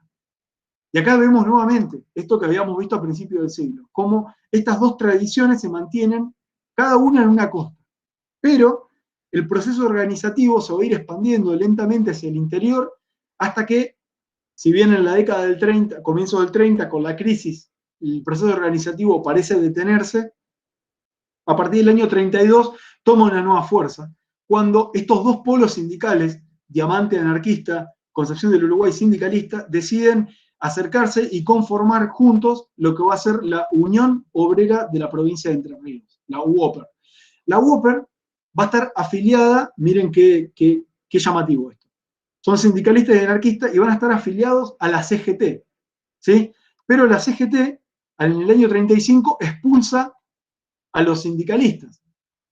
Y acá vemos nuevamente esto que habíamos visto a principios del siglo, cómo estas dos tradiciones se mantienen cada una en una costa. Pero el proceso organizativo se va a ir expandiendo lentamente hacia el interior hasta que, si bien en la década del 30, comienzo del 30, con la crisis, el proceso organizativo parece detenerse, a partir del año 32 toma una nueva fuerza, cuando estos dos polos sindicales, Diamante anarquista, Concepción del Uruguay sindicalista, deciden acercarse y conformar juntos lo que va a ser la Unión Obrera de la Provincia de Entre Ríos, la UOPER. La UOPER va a estar afiliada, miren qué llamativo esto, son sindicalistas y anarquistas y van a estar afiliados a la CGT, ¿sí? Pero la CGT, en el año 35, expulsa a los sindicalistas.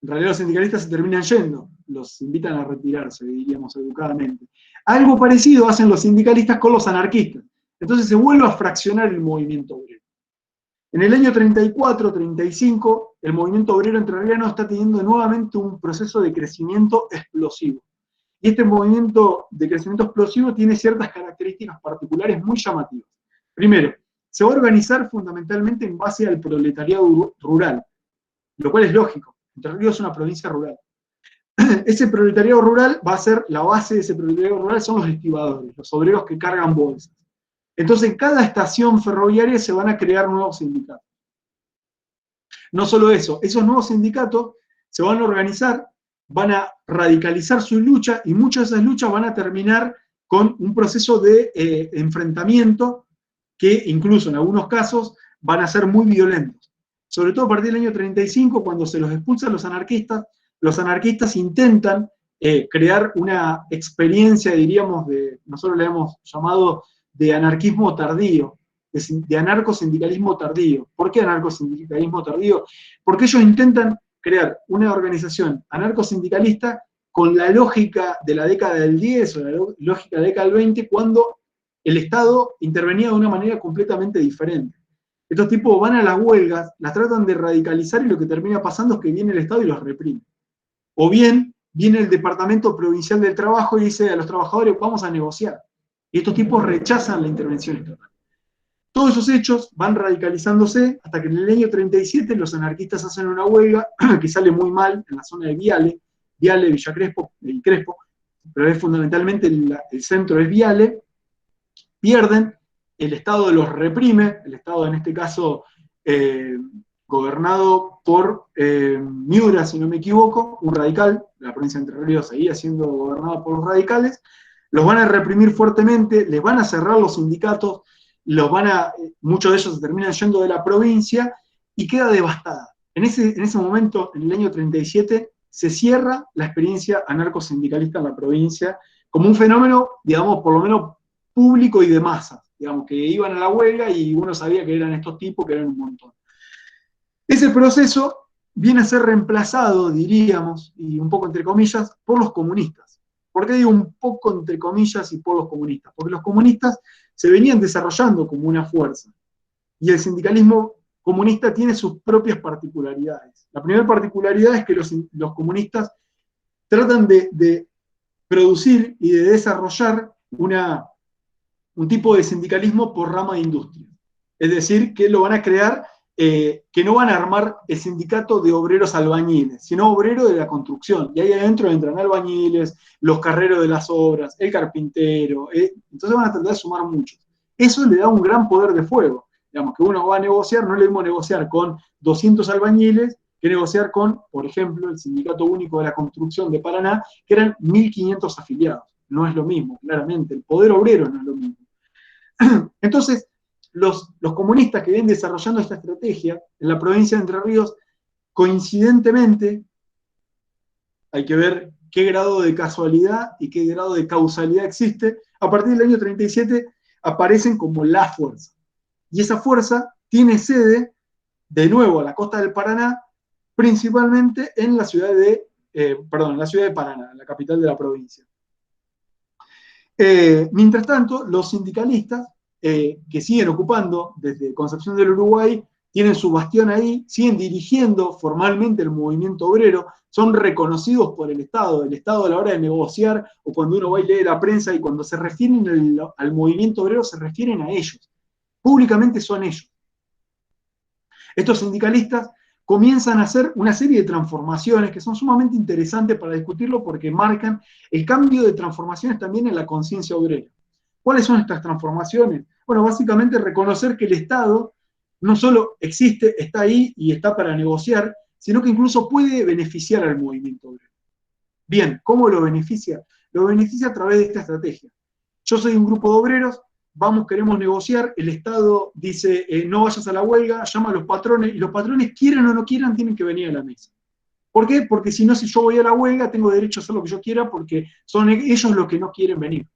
En realidad los sindicalistas se terminan yendo, los invitan a retirarse, diríamos educadamente. Algo parecido hacen los sindicalistas con los anarquistas. Entonces se vuelve a fraccionar el movimiento obrero. En el año 34, 35, el movimiento obrero entrerriano está teniendo nuevamente un proceso de crecimiento explosivo. Y este movimiento de crecimiento explosivo tiene ciertas características particulares muy llamativas. Primero, se va a organizar fundamentalmente en base al proletariado rural, lo cual es lógico. Entre Ríos es una provincia rural. Ese proletariado rural va a ser, la base de ese proletariado rural son los estibadores, los obreros que cargan bolsas. Entonces, en cada estación ferroviaria se van a crear nuevos sindicatos. No solo eso, esos nuevos sindicatos se van a organizar, van a radicalizar su lucha y muchas de esas luchas van a terminar con un proceso de enfrentamiento que incluso en algunos casos van a ser muy violentos. Sobre todo a partir del año 35, cuando se los expulsan los anarquistas intentan crear una experiencia, diríamos, nosotros le hemos llamado de anarquismo tardío, de anarcosindicalismo tardío. ¿Por qué anarcosindicalismo tardío? Porque ellos intentan crear una organización anarcosindicalista con la lógica de la década del 10 o la lógica de la década del 20, cuando el Estado intervenía de una manera completamente diferente. Estos tipos van a las huelgas, las tratan de radicalizar y lo que termina pasando es que viene el Estado y los reprime. O bien viene el Departamento Provincial del Trabajo y dice a los trabajadores, vamos a negociar. Y estos tipos rechazan la intervención estatal. Todos esos hechos van radicalizándose hasta que en el año 37 los anarquistas hacen una huelga que sale muy mal en la zona de Viale, Villa Crespo, pero es fundamentalmente el centro es Viale, pierden, el Estado los reprime, el Estado en este caso gobernado por Miura, si no me equivoco, un radical, la provincia de Entre Ríos seguía siendo gobernada por los radicales, los van a reprimir fuertemente, les van a cerrar los sindicatos, muchos de ellos se terminan yendo de la provincia y queda devastada. En ese momento, en el año 37, se cierra la experiencia anarcosindicalista en la provincia como un fenómeno, digamos, por lo menos público y de masas, digamos, que iban a la huelga y uno sabía que eran estos tipos, que eran un montón. Ese proceso viene a ser reemplazado, diríamos, y un poco entre comillas, por los comunistas. ¿Por qué digo un poco entre comillas y por los comunistas? Porque los comunistas se venían desarrollando como una fuerza, y el sindicalismo comunista tiene sus propias particularidades. La primera particularidad es que los comunistas tratan de producir y de desarrollar un tipo de sindicalismo por rama de industria. Es decir, que lo van a crear que no van a armar el sindicato de obreros albañiles, sino obreros de la construcción. Y ahí adentro entran albañiles, los carreros de las obras, el carpintero. Entonces van a tratar de sumar muchos. Eso le da un gran poder de fuego. Digamos que uno va a negociar, no es lo mismo negociar con 200 albañiles que negociar con, por ejemplo, el Sindicato Único de la Construcción de Paraná, que eran 1.500 afiliados. No es lo mismo, claramente. El poder obrero no es lo mismo. Entonces, los comunistas que vienen desarrollando esta estrategia en la provincia de Entre Ríos, coincidentemente, hay que ver qué grado de casualidad y qué grado de causalidad existe, a partir del año 37 aparecen como la fuerza. Y esa fuerza tiene sede, de nuevo, a la costa del Paraná, principalmente en la ciudad de Paraná, la capital de la provincia. Mientras tanto, los sindicalistas, que siguen ocupando desde Concepción del Uruguay, tienen su bastión ahí, siguen dirigiendo formalmente el movimiento obrero, son reconocidos por el Estado a la hora de negociar, o cuando uno va y lee la prensa, y cuando se refieren al movimiento obrero, se refieren a ellos. Públicamente son ellos. Estos sindicalistas comienzan a hacer una serie de transformaciones que son sumamente interesantes para discutirlo porque marcan el cambio de transformaciones también en la conciencia obrera. ¿Cuáles son estas transformaciones? Bueno, básicamente reconocer que el Estado no solo existe, está ahí y está para negociar, sino que incluso puede beneficiar al movimiento obrero. Bien, ¿cómo lo beneficia? Lo beneficia a través de esta estrategia. Yo soy un grupo de obreros, vamos, queremos negociar, el Estado dice, no vayas a la huelga, llama a los patrones, y los patrones, quieran o no quieran, tienen que venir a la mesa. ¿Por qué? Porque si no, si yo voy a la huelga, tengo derecho a hacer lo que yo quiera, porque son ellos los que no quieren venir.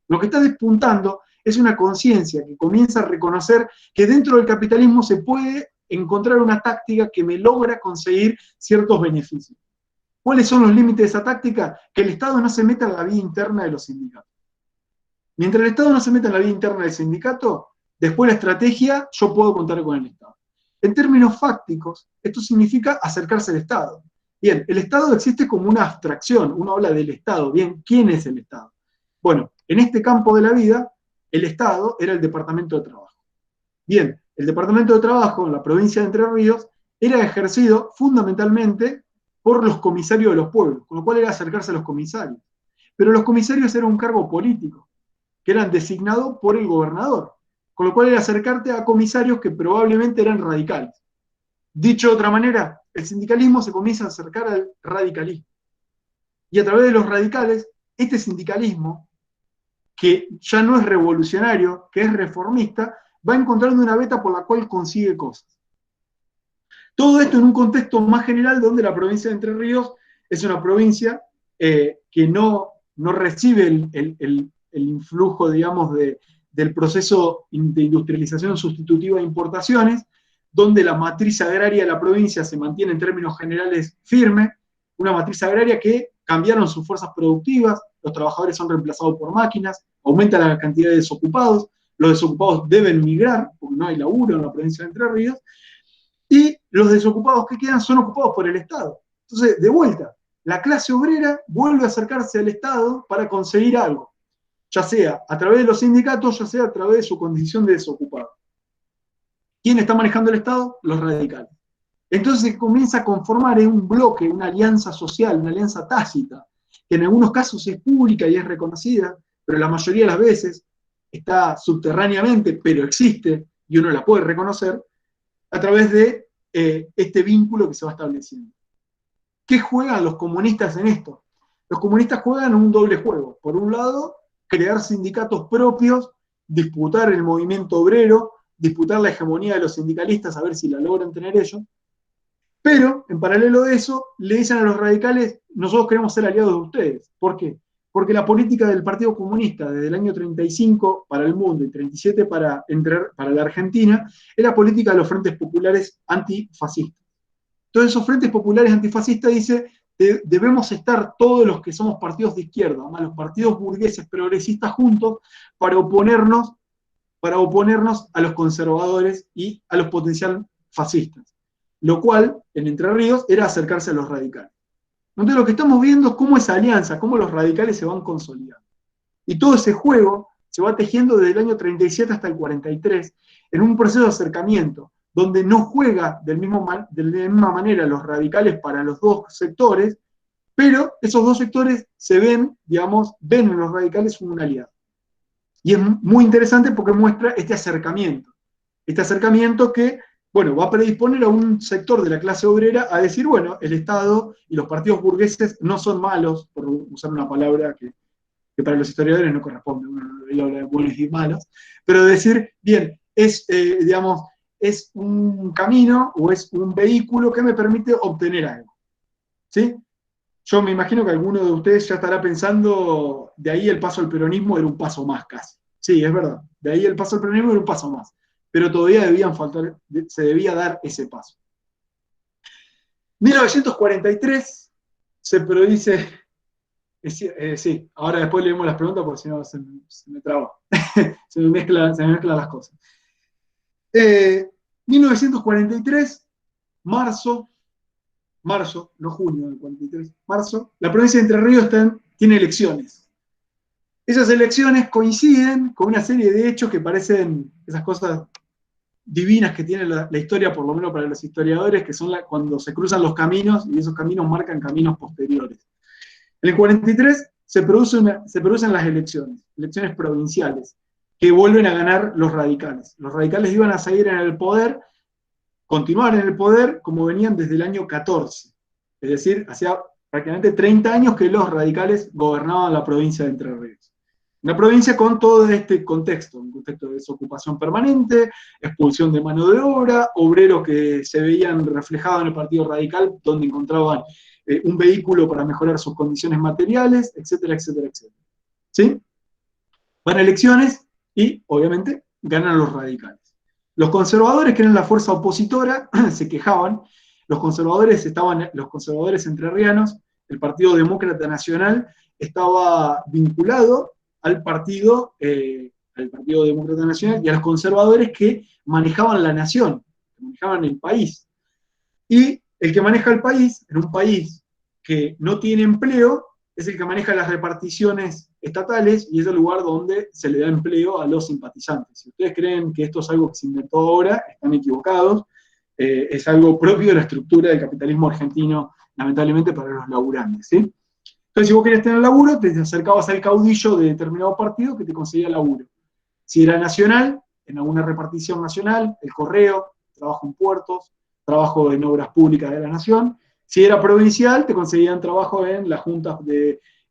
Lo que está despuntando es una conciencia que comienza a reconocer que dentro del capitalismo se puede encontrar una táctica que me logra conseguir ciertos beneficios. ¿Cuáles son los límites de esa táctica? Que el Estado no se meta en la vida interna de los sindicatos. Mientras el Estado no se meta en la vida interna del sindicato, después la estrategia, yo puedo contar con el Estado. En términos fácticos, esto significa acercarse al Estado. Bien, el Estado existe como una abstracción, uno habla del Estado. Bien, ¿quién es el Estado? Bueno, en este campo de la vida, el Estado era el Departamento de Trabajo. Bien, el Departamento de Trabajo en la provincia de Entre Ríos era ejercido fundamentalmente por los comisarios de los pueblos, con lo cual era acercarse a los comisarios. Pero los comisarios eran un cargo político, que eran designados por el gobernador, con lo cual era acercarte a comisarios que probablemente eran radicales. Dicho de otra manera, el sindicalismo se comienza a acercar al radicalismo. Y a través de los radicales, este sindicalismo, que ya no es revolucionario, que es reformista, va encontrando una veta por la cual consigue cosas. Todo esto en un contexto más general donde la provincia de Entre Ríos es una provincia que no recibe el influjo, digamos, del proceso de industrialización sustitutiva de importaciones, donde la matriz agraria de la provincia se mantiene en términos generales firme, una matriz agraria que cambiaron sus fuerzas productivas, los trabajadores son reemplazados por máquinas, aumenta la cantidad de desocupados, los desocupados deben migrar, porque no hay laburo en la provincia de Entre Ríos, y los desocupados que quedan son ocupados por el Estado. Entonces, de vuelta, la clase obrera vuelve a acercarse al Estado para conseguir algo, ya sea a través de los sindicatos, ya sea a través de su condición de desocupado. ¿Quién está manejando el Estado? Los radicales. Entonces se comienza a conformar en un bloque, una alianza social, una alianza tácita, que en algunos casos es pública y es reconocida, pero la mayoría de las veces está subterráneamente, pero existe y uno la puede reconocer, a través de este vínculo que se va estableciendo. ¿Qué juegan los comunistas en esto? Los comunistas juegan un doble juego. Por un lado, crear sindicatos propios, disputar el movimiento obrero, disputar la hegemonía de los sindicalistas, a ver si la logran tener ellos. Pero, en paralelo de eso, le dicen a los radicales, nosotros queremos ser aliados de ustedes. ¿Por qué? Porque la política del Partido Comunista desde el año 35 para el mundo y 37 para la Argentina era política de los frentes populares antifascistas. Entonces esos frentes populares antifascistas dice, debemos estar todos los que somos partidos de izquierda, más los partidos burgueses progresistas juntos para oponernos a los conservadores y a los potencial fascistas. Lo cual, en Entre Ríos, era acercarse a los radicales. Entonces lo que estamos viendo es cómo esa alianza, cómo los radicales se van consolidando. Y todo ese juego se va tejiendo desde el año 37 hasta el 43, en un proceso de acercamiento, donde no juega de la misma manera los radicales para los dos sectores, pero esos dos sectores se ven, digamos, ven en los radicales un aliado. Y es muy interesante porque muestra este acercamiento que, bueno, va a predisponer a un sector de la clase obrera a decir, bueno, el Estado y los partidos burgueses no son malos, por usar una palabra que para los historiadores no corresponde, uno no habla de buenos y malos, pero decir, bien, digamos, es un camino o es un vehículo que me permite obtener algo. ¿Sí? Yo me imagino que alguno de ustedes ya estará pensando, de ahí el paso al peronismo era un paso más casi. Sí, es verdad, de ahí el paso al peronismo era un paso más, pero todavía se debía dar ese paso. 1943 se produce, sí, ahora después leemos las preguntas porque si no se me traba, se me mezclan las cosas. 1943, marzo, no junio del 43, marzo, la provincia de Entre Ríos tiene elecciones. Esas elecciones coinciden con una serie de hechos que parecen esas cosas divinas que tiene la historia, por lo menos para los historiadores, que son cuando se cruzan los caminos y esos caminos marcan caminos posteriores. En el 43 se producen las elecciones provinciales, que vuelven a ganar los radicales. Los radicales iban a seguir en el poder, continuar en el poder como venían desde el año 14. Es decir, hacía prácticamente 30 años que los radicales gobernaban la provincia de Entre Ríos. Una provincia con todo este contexto, un contexto de desocupación permanente, expulsión de mano de obra, obreros que se veían reflejados en el Partido Radical, donde encontraban un vehículo para mejorar sus condiciones materiales, etcétera, etcétera, etcétera. ¿Sí? Van a elecciones y, obviamente, ganan los radicales. Los conservadores, que eran la fuerza opositora, se quejaban. Los conservadores entrerrianos, el Partido Demócrata Nacional, estaba vinculado al Partido Demócrata Nacional y a los conservadores que manejaban la nación, que manejaban el país. Y el que maneja el país, en un país que no tiene empleo, es el que maneja las reparticiones estatales y es el lugar donde se le da empleo a los simpatizantes. Si ustedes creen que esto es algo que se inventó ahora, están equivocados. Es algo propio de la estructura del capitalismo argentino, lamentablemente para los laburantes, ¿sí? Entonces, si vos querías tener laburo, te acercabas al caudillo de determinado partido que te conseguía laburo. Si era nacional, en alguna repartición nacional, el correo, trabajo en puertos, trabajo en obras públicas de la nación. Si era provincial, te conseguían trabajo en las juntas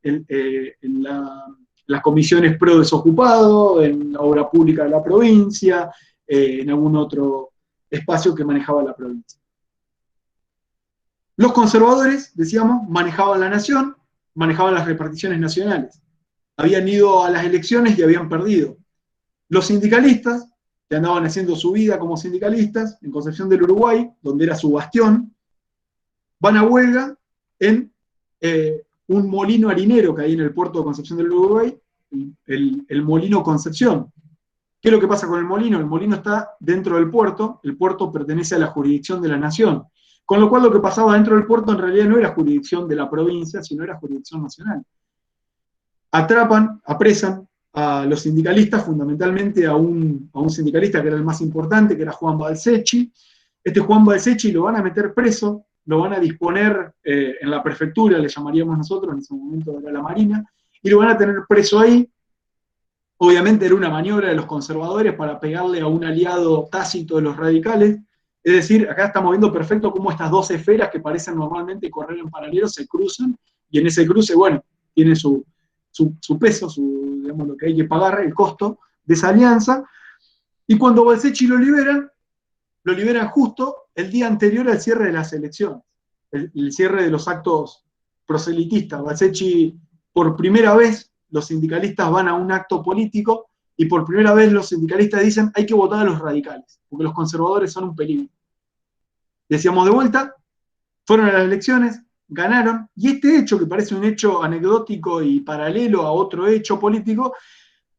en las comisiones pro desocupado, en la obra pública de la provincia, en algún otro espacio que manejaba la provincia. Los conservadores, decíamos, manejaban la nación, manejaban las reparticiones nacionales. Habían ido a las elecciones y habían perdido. Los sindicalistas, que andaban haciendo su vida como sindicalistas en Concepción del Uruguay, donde era su bastión, van a huelga en un molino harinero que hay en el puerto de Concepción del Uruguay, el Molino Concepción. ¿Qué es lo que pasa con el molino? El molino está dentro del puerto, el puerto pertenece a la jurisdicción de la nación, con lo cual lo que pasaba dentro del puerto en realidad no era jurisdicción de la provincia, sino era jurisdicción nacional. Apresan a los sindicalistas, fundamentalmente a un sindicalista que era el más importante, que era Juan Balsechi. Este Juan Balsechi lo van a meter preso, lo van a disponer en la prefectura, le llamaríamos nosotros, en ese momento era la Marina, y lo van a tener preso ahí. Obviamente era una maniobra de los conservadores para pegarle a un aliado tácito de los radicales. Es decir, acá estamos viendo perfecto cómo estas dos esferas que parecen normalmente correr en paralelo se cruzan, y en ese cruce, bueno, tiene su peso, digamos, lo que hay que pagar, el costo de esa alianza. Y cuando Balsechi lo liberan justo el día anterior al cierre de las elecciones, el cierre de los actos proselitistas. Balsechi, por primera vez, los sindicalistas van a un acto político y por primera vez los sindicalistas dicen hay que votar a los radicales, porque los conservadores son un peligro. Decíamos de vuelta, fueron a las elecciones, ganaron, y este hecho, que parece un hecho anecdótico y paralelo a otro hecho político,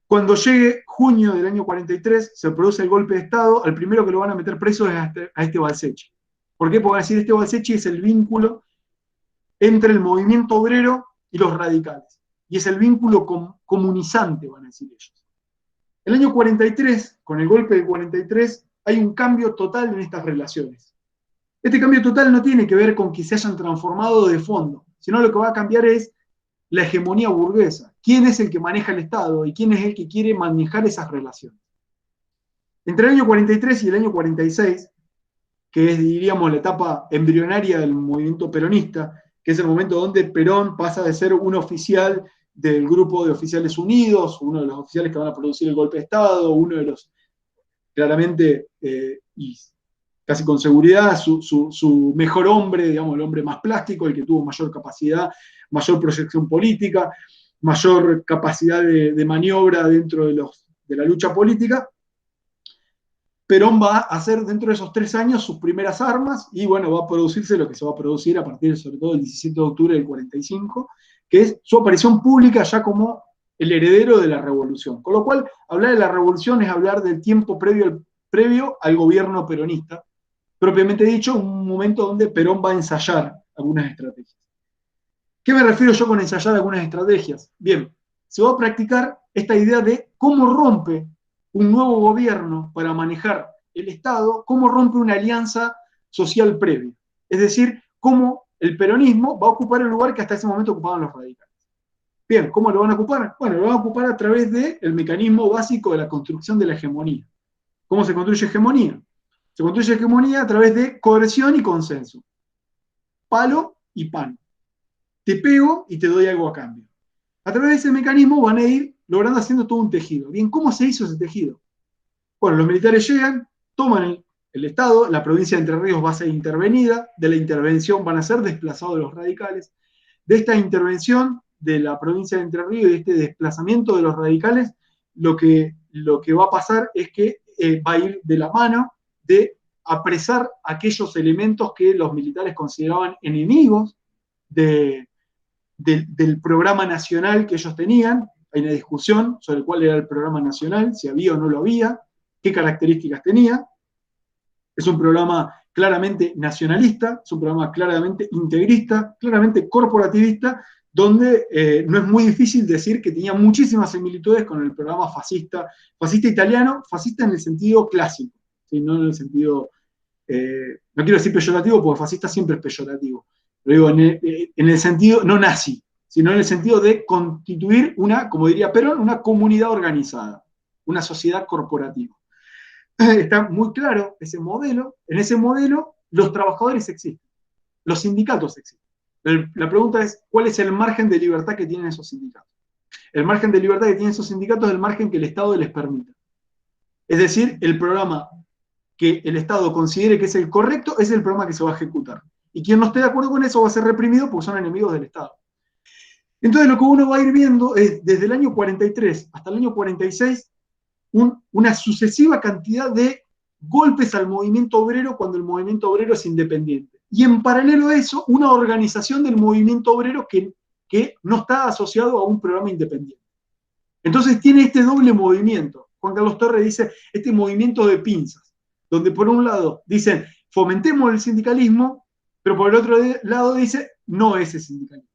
cuando llegue junio del año 43, se produce el golpe de Estado, al primero que lo van a meter preso es a este Balsechi. ¿Por qué? Porque van a decir, este Balsechi es el vínculo entre el movimiento obrero y los radicales. Y es el vínculo comunizante, van a decir ellos. El año 43, con el golpe del 43, hay un cambio total en estas relaciones. Este cambio total no tiene que ver con que se hayan transformado de fondo, sino lo que va a cambiar es la hegemonía burguesa. ¿Quién es el que maneja el Estado y quién es el que quiere manejar esas relaciones? Entre el año 43 y el año 46, que es, diríamos, la etapa embrionaria del movimiento peronista, que es el momento donde Perón pasa de ser un oficial del grupo de oficiales unidos, uno de los oficiales que van a producir el golpe de Estado, uno de los, claramente, y casi con seguridad, su mejor hombre, digamos, el hombre más plástico, el que tuvo mayor capacidad, mayor proyección política, mayor capacidad de maniobra dentro de la lucha política. Perón va a hacer dentro de esos 3 años sus primeras armas y bueno, va a producirse lo que se va a producir a partir sobre todo del 17 de octubre del 45, que es su aparición pública ya como el heredero de la revolución. Con lo cual, hablar de la revolución es hablar del tiempo previo al gobierno peronista, propiamente dicho, un momento donde Perón va a ensayar algunas estrategias. ¿Qué me refiero yo con ensayar algunas estrategias? Bien, se va a practicar esta idea de cómo rompe un nuevo gobierno para manejar el Estado, cómo rompe una alianza social previa. Es decir, cómo el peronismo va a ocupar el lugar que hasta ese momento ocupaban los radicales. Bien, ¿cómo lo van a ocupar? Bueno, lo van a ocupar a través del mecanismo básico de la construcción de la hegemonía. ¿Cómo se construye hegemonía? Se construye hegemonía a través de coerción y consenso. Palo y pan. Te pego y te doy algo a cambio. A través de ese mecanismo van a ir logrando haciendo todo un tejido. Bien, ¿cómo se hizo ese tejido? Bueno, los militares llegan, toman el Estado, la provincia de Entre Ríos va a ser intervenida, de la intervención van a ser desplazados los radicales. De esta intervención de la provincia de Entre Ríos y de este desplazamiento de los radicales, lo que va a pasar es que va a ir de la mano de apresar aquellos elementos que los militares consideraban enemigos del programa nacional que ellos tenían. Hay una discusión sobre cuál era el programa nacional, si había o no lo había, qué características tenía. Es un programa claramente nacionalista, es un programa claramente integrista, claramente corporativista, donde no es muy difícil decir que tenía muchísimas similitudes con el programa fascista italiano, fascista en el sentido clásico, ¿sí? No en el sentido, no quiero decir peyorativo, porque fascista siempre es peyorativo, pero digo en el sentido, no nazi, sino en el sentido de constituir una, como diría Perón, una comunidad organizada, una sociedad corporativa. Está muy claro ese modelo. En ese modelo los trabajadores existen, los sindicatos existen. La pregunta es, ¿cuál es el margen de libertad que tienen esos sindicatos? El margen de libertad que tienen esos sindicatos es el margen que el Estado les permita. Es decir, el programa que el Estado considere que es el correcto es el programa que se va a ejecutar. Y quien no esté de acuerdo con eso va a ser reprimido porque son enemigos del Estado. Entonces lo que uno va a ir viendo es, desde el año 43 hasta el año 46, una sucesiva cantidad de golpes al movimiento obrero cuando el movimiento obrero es independiente. Y en paralelo a eso, una organización del movimiento obrero que no está asociado a un programa independiente. Entonces tiene este doble movimiento. Juan Carlos Torres dice, este movimiento de pinzas, donde por un lado dicen, fomentemos el sindicalismo, pero por el otro lado dice, no ese sindicalismo.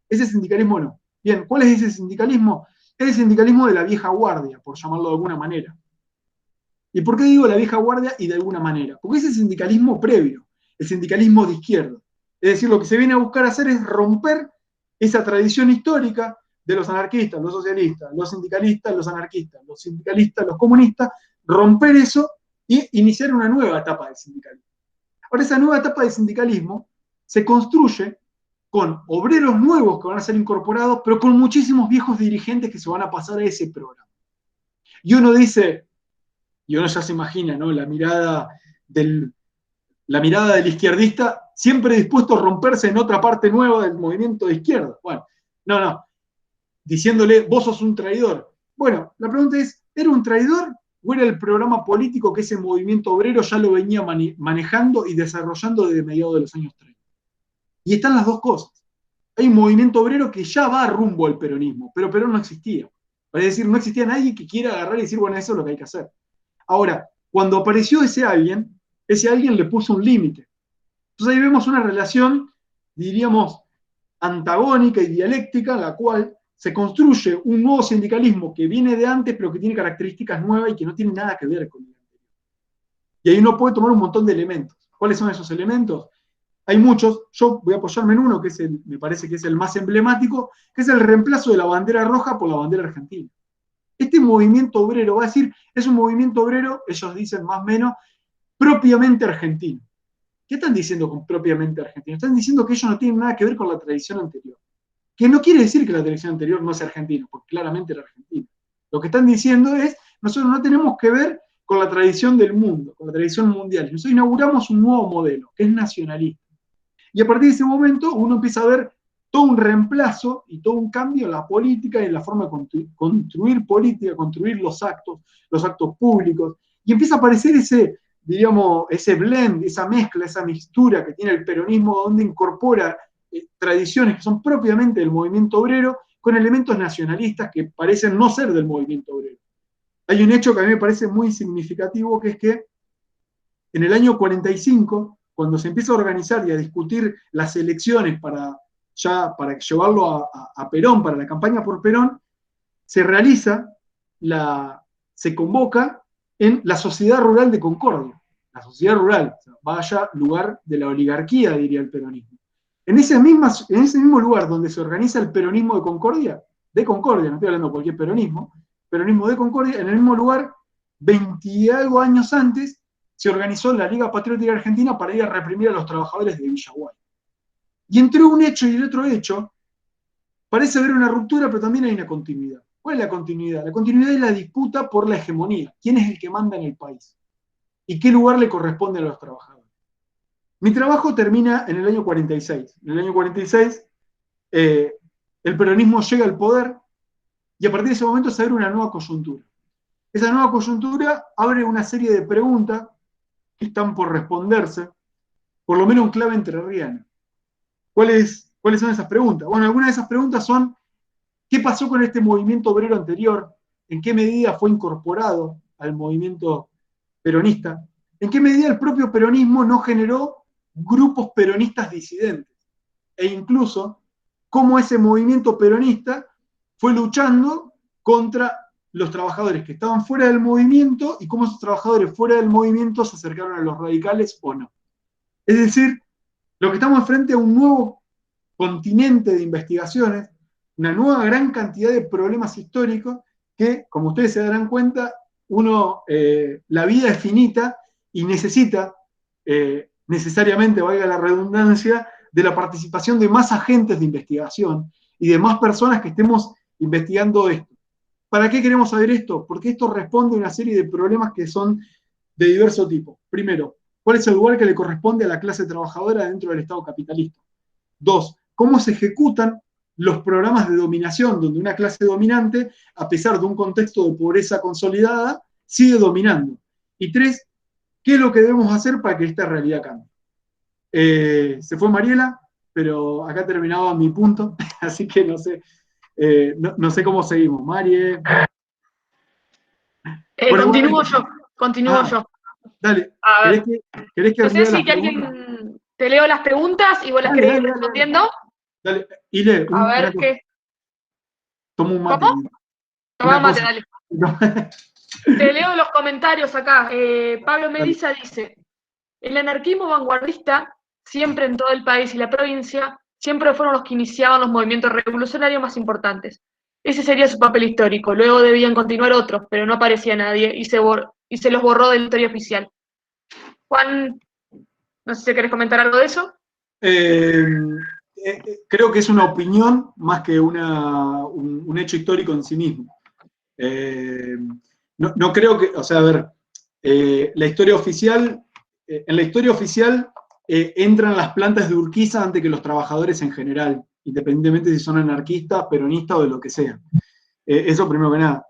Ese sindicalismo no. Bien, ¿cuál es ese sindicalismo? Es el sindicalismo de la vieja guardia, por llamarlo de alguna manera. ¿Y por qué digo la vieja guardia y de alguna manera? Porque es el sindicalismo previo, el sindicalismo de izquierda. Es decir, lo que se viene a buscar hacer es romper esa tradición histórica de los anarquistas, los socialistas, los sindicalistas, los anarquistas, los sindicalistas, los comunistas, romper eso y iniciar una nueva etapa del sindicalismo. Ahora, esa nueva etapa del sindicalismo se construye con obreros nuevos que van a ser incorporados, pero con muchísimos viejos dirigentes que se van a pasar a ese programa. Y uno dice, y uno ya se imagina, ¿no? La mirada del izquierdista siempre dispuesto a romperse en otra parte nueva del movimiento de izquierda. Bueno, no, diciéndole, vos sos un traidor. Bueno, la pregunta es, ¿era un traidor o era el programa político que ese movimiento obrero ya lo venía manejando y desarrollando desde mediados de los años 30? Y están las dos cosas. Hay un movimiento obrero que ya va rumbo al peronismo, pero Perón no existía. Es decir, no existía nadie que quiera agarrar y decir, bueno, eso es lo que hay que hacer. Ahora, cuando apareció ese alguien le puso un límite. Entonces ahí vemos una relación, diríamos, antagónica y dialéctica, en la cual se construye un nuevo sindicalismo que viene de antes, pero que tiene características nuevas y que no tiene nada que ver con el anterior. Y ahí uno puede tomar un montón de elementos. ¿Cuáles son esos elementos? Hay muchos, yo voy a apoyarme en uno, que es me parece que es el más emblemático, que es el reemplazo de la bandera roja por la bandera argentina. Este movimiento obrero, va a decir, es un movimiento obrero, ellos dicen más o menos, propiamente argentino. ¿Qué están diciendo con propiamente argentino? Están diciendo que ellos no tienen nada que ver con la tradición anterior. Que no quiere decir que la tradición anterior no sea argentina, porque claramente era argentina. Lo que están diciendo es, nosotros no tenemos que ver con la tradición del mundo, con la tradición mundial. Nosotros inauguramos un nuevo modelo, que es nacionalista. Y a partir de ese momento uno empieza a ver todo un reemplazo y todo un cambio en la política y en la forma de construir política, construir los actos públicos. Y empieza a aparecer ese, digamos, ese blend, esa mezcla, esa mixtura que tiene el peronismo, donde incorpora tradiciones que son propiamente del movimiento obrero con elementos nacionalistas que parecen no ser del movimiento obrero. Hay un hecho que a mí me parece muy significativo, que es que en el año 45, cuando se empieza a organizar y a discutir las elecciones para llevarlo a Perón, para la campaña por Perón, se convoca en la Sociedad Rural de Concordia. La Sociedad Rural, o sea, vaya lugar de la oligarquía, diría el peronismo. En ese mismo lugar donde se organiza el peronismo de Concordia, no estoy hablando de cualquier peronismo de Concordia, en el mismo lugar, 20 y algo años antes, se organizó la Liga Patriótica Argentina para ir a reprimir a los trabajadores de Villaguay. Y entre un hecho y el otro hecho, parece haber una ruptura, pero también hay una continuidad. ¿Cuál es la continuidad? La continuidad es la disputa por la hegemonía. ¿Quién es el que manda en el país? ¿Y qué lugar le corresponde a los trabajadores? Mi trabajo termina en el año 46. En el año 46, el peronismo llega al poder y a partir de ese momento se abre una nueva coyuntura. Esa nueva coyuntura abre una serie de preguntas que están por responderse, por lo menos en clave entrerriana. ¿Cuáles son esas preguntas? Bueno, algunas de esas preguntas son, ¿qué pasó con este movimiento obrero anterior? ¿En qué medida fue incorporado al movimiento peronista? ¿En qué medida el propio peronismo no generó grupos peronistas disidentes? E incluso, cómo ese movimiento peronista fue luchando contra los trabajadores que estaban fuera del movimiento y cómo esos trabajadores fuera del movimiento se acercaron a los radicales o no. Es decir, lo que estamos frente a un nuevo continente de investigaciones, una nueva gran cantidad de problemas históricos que, como ustedes se darán cuenta, la vida es finita y necesita, necesariamente, valga la redundancia, de la participación de más agentes de investigación y de más personas que estemos investigando esto. ¿Para qué queremos saber esto? Porque esto responde a una serie de problemas que son de diverso tipo. Primero, ¿cuál es el lugar que le corresponde a la clase trabajadora dentro del Estado capitalista? Dos, ¿cómo se ejecutan los programas de dominación donde una clase dominante, a pesar de un contexto de pobreza consolidada, sigue dominando? Y tres, ¿qué es lo que debemos hacer para que esta realidad cambie? Se fue Mariela, pero acá terminaba mi punto, así que no sé, no sé cómo seguimos. Marie. Bueno, continúo yo. Dale, A ver, ¿querés que no sé si que alguien te leo las preguntas y vos las querés ir respondiendo. Dale, y lee. A ver qué. Toma un mate. ¿Cómo? Toma un mate, dale. Te leo los comentarios acá. Pablo Melisa dice: el anarquismo vanguardista, siempre en todo el país y la provincia, siempre fueron los que iniciaban los movimientos revolucionarios más importantes. Ese sería su papel histórico. Luego debían continuar otros, pero no aparecía nadie y se los borró de la historia oficial. Juan, no sé si querés comentar algo de eso. Creo que es una opinión más que un hecho histórico en sí mismo. No creo que, o sea, a ver, la historia oficial, en la historia oficial entran las plantas de Urquiza antes que los trabajadores en general, independientemente si son anarquistas, peronistas o de lo que sea. Eso primero que nada.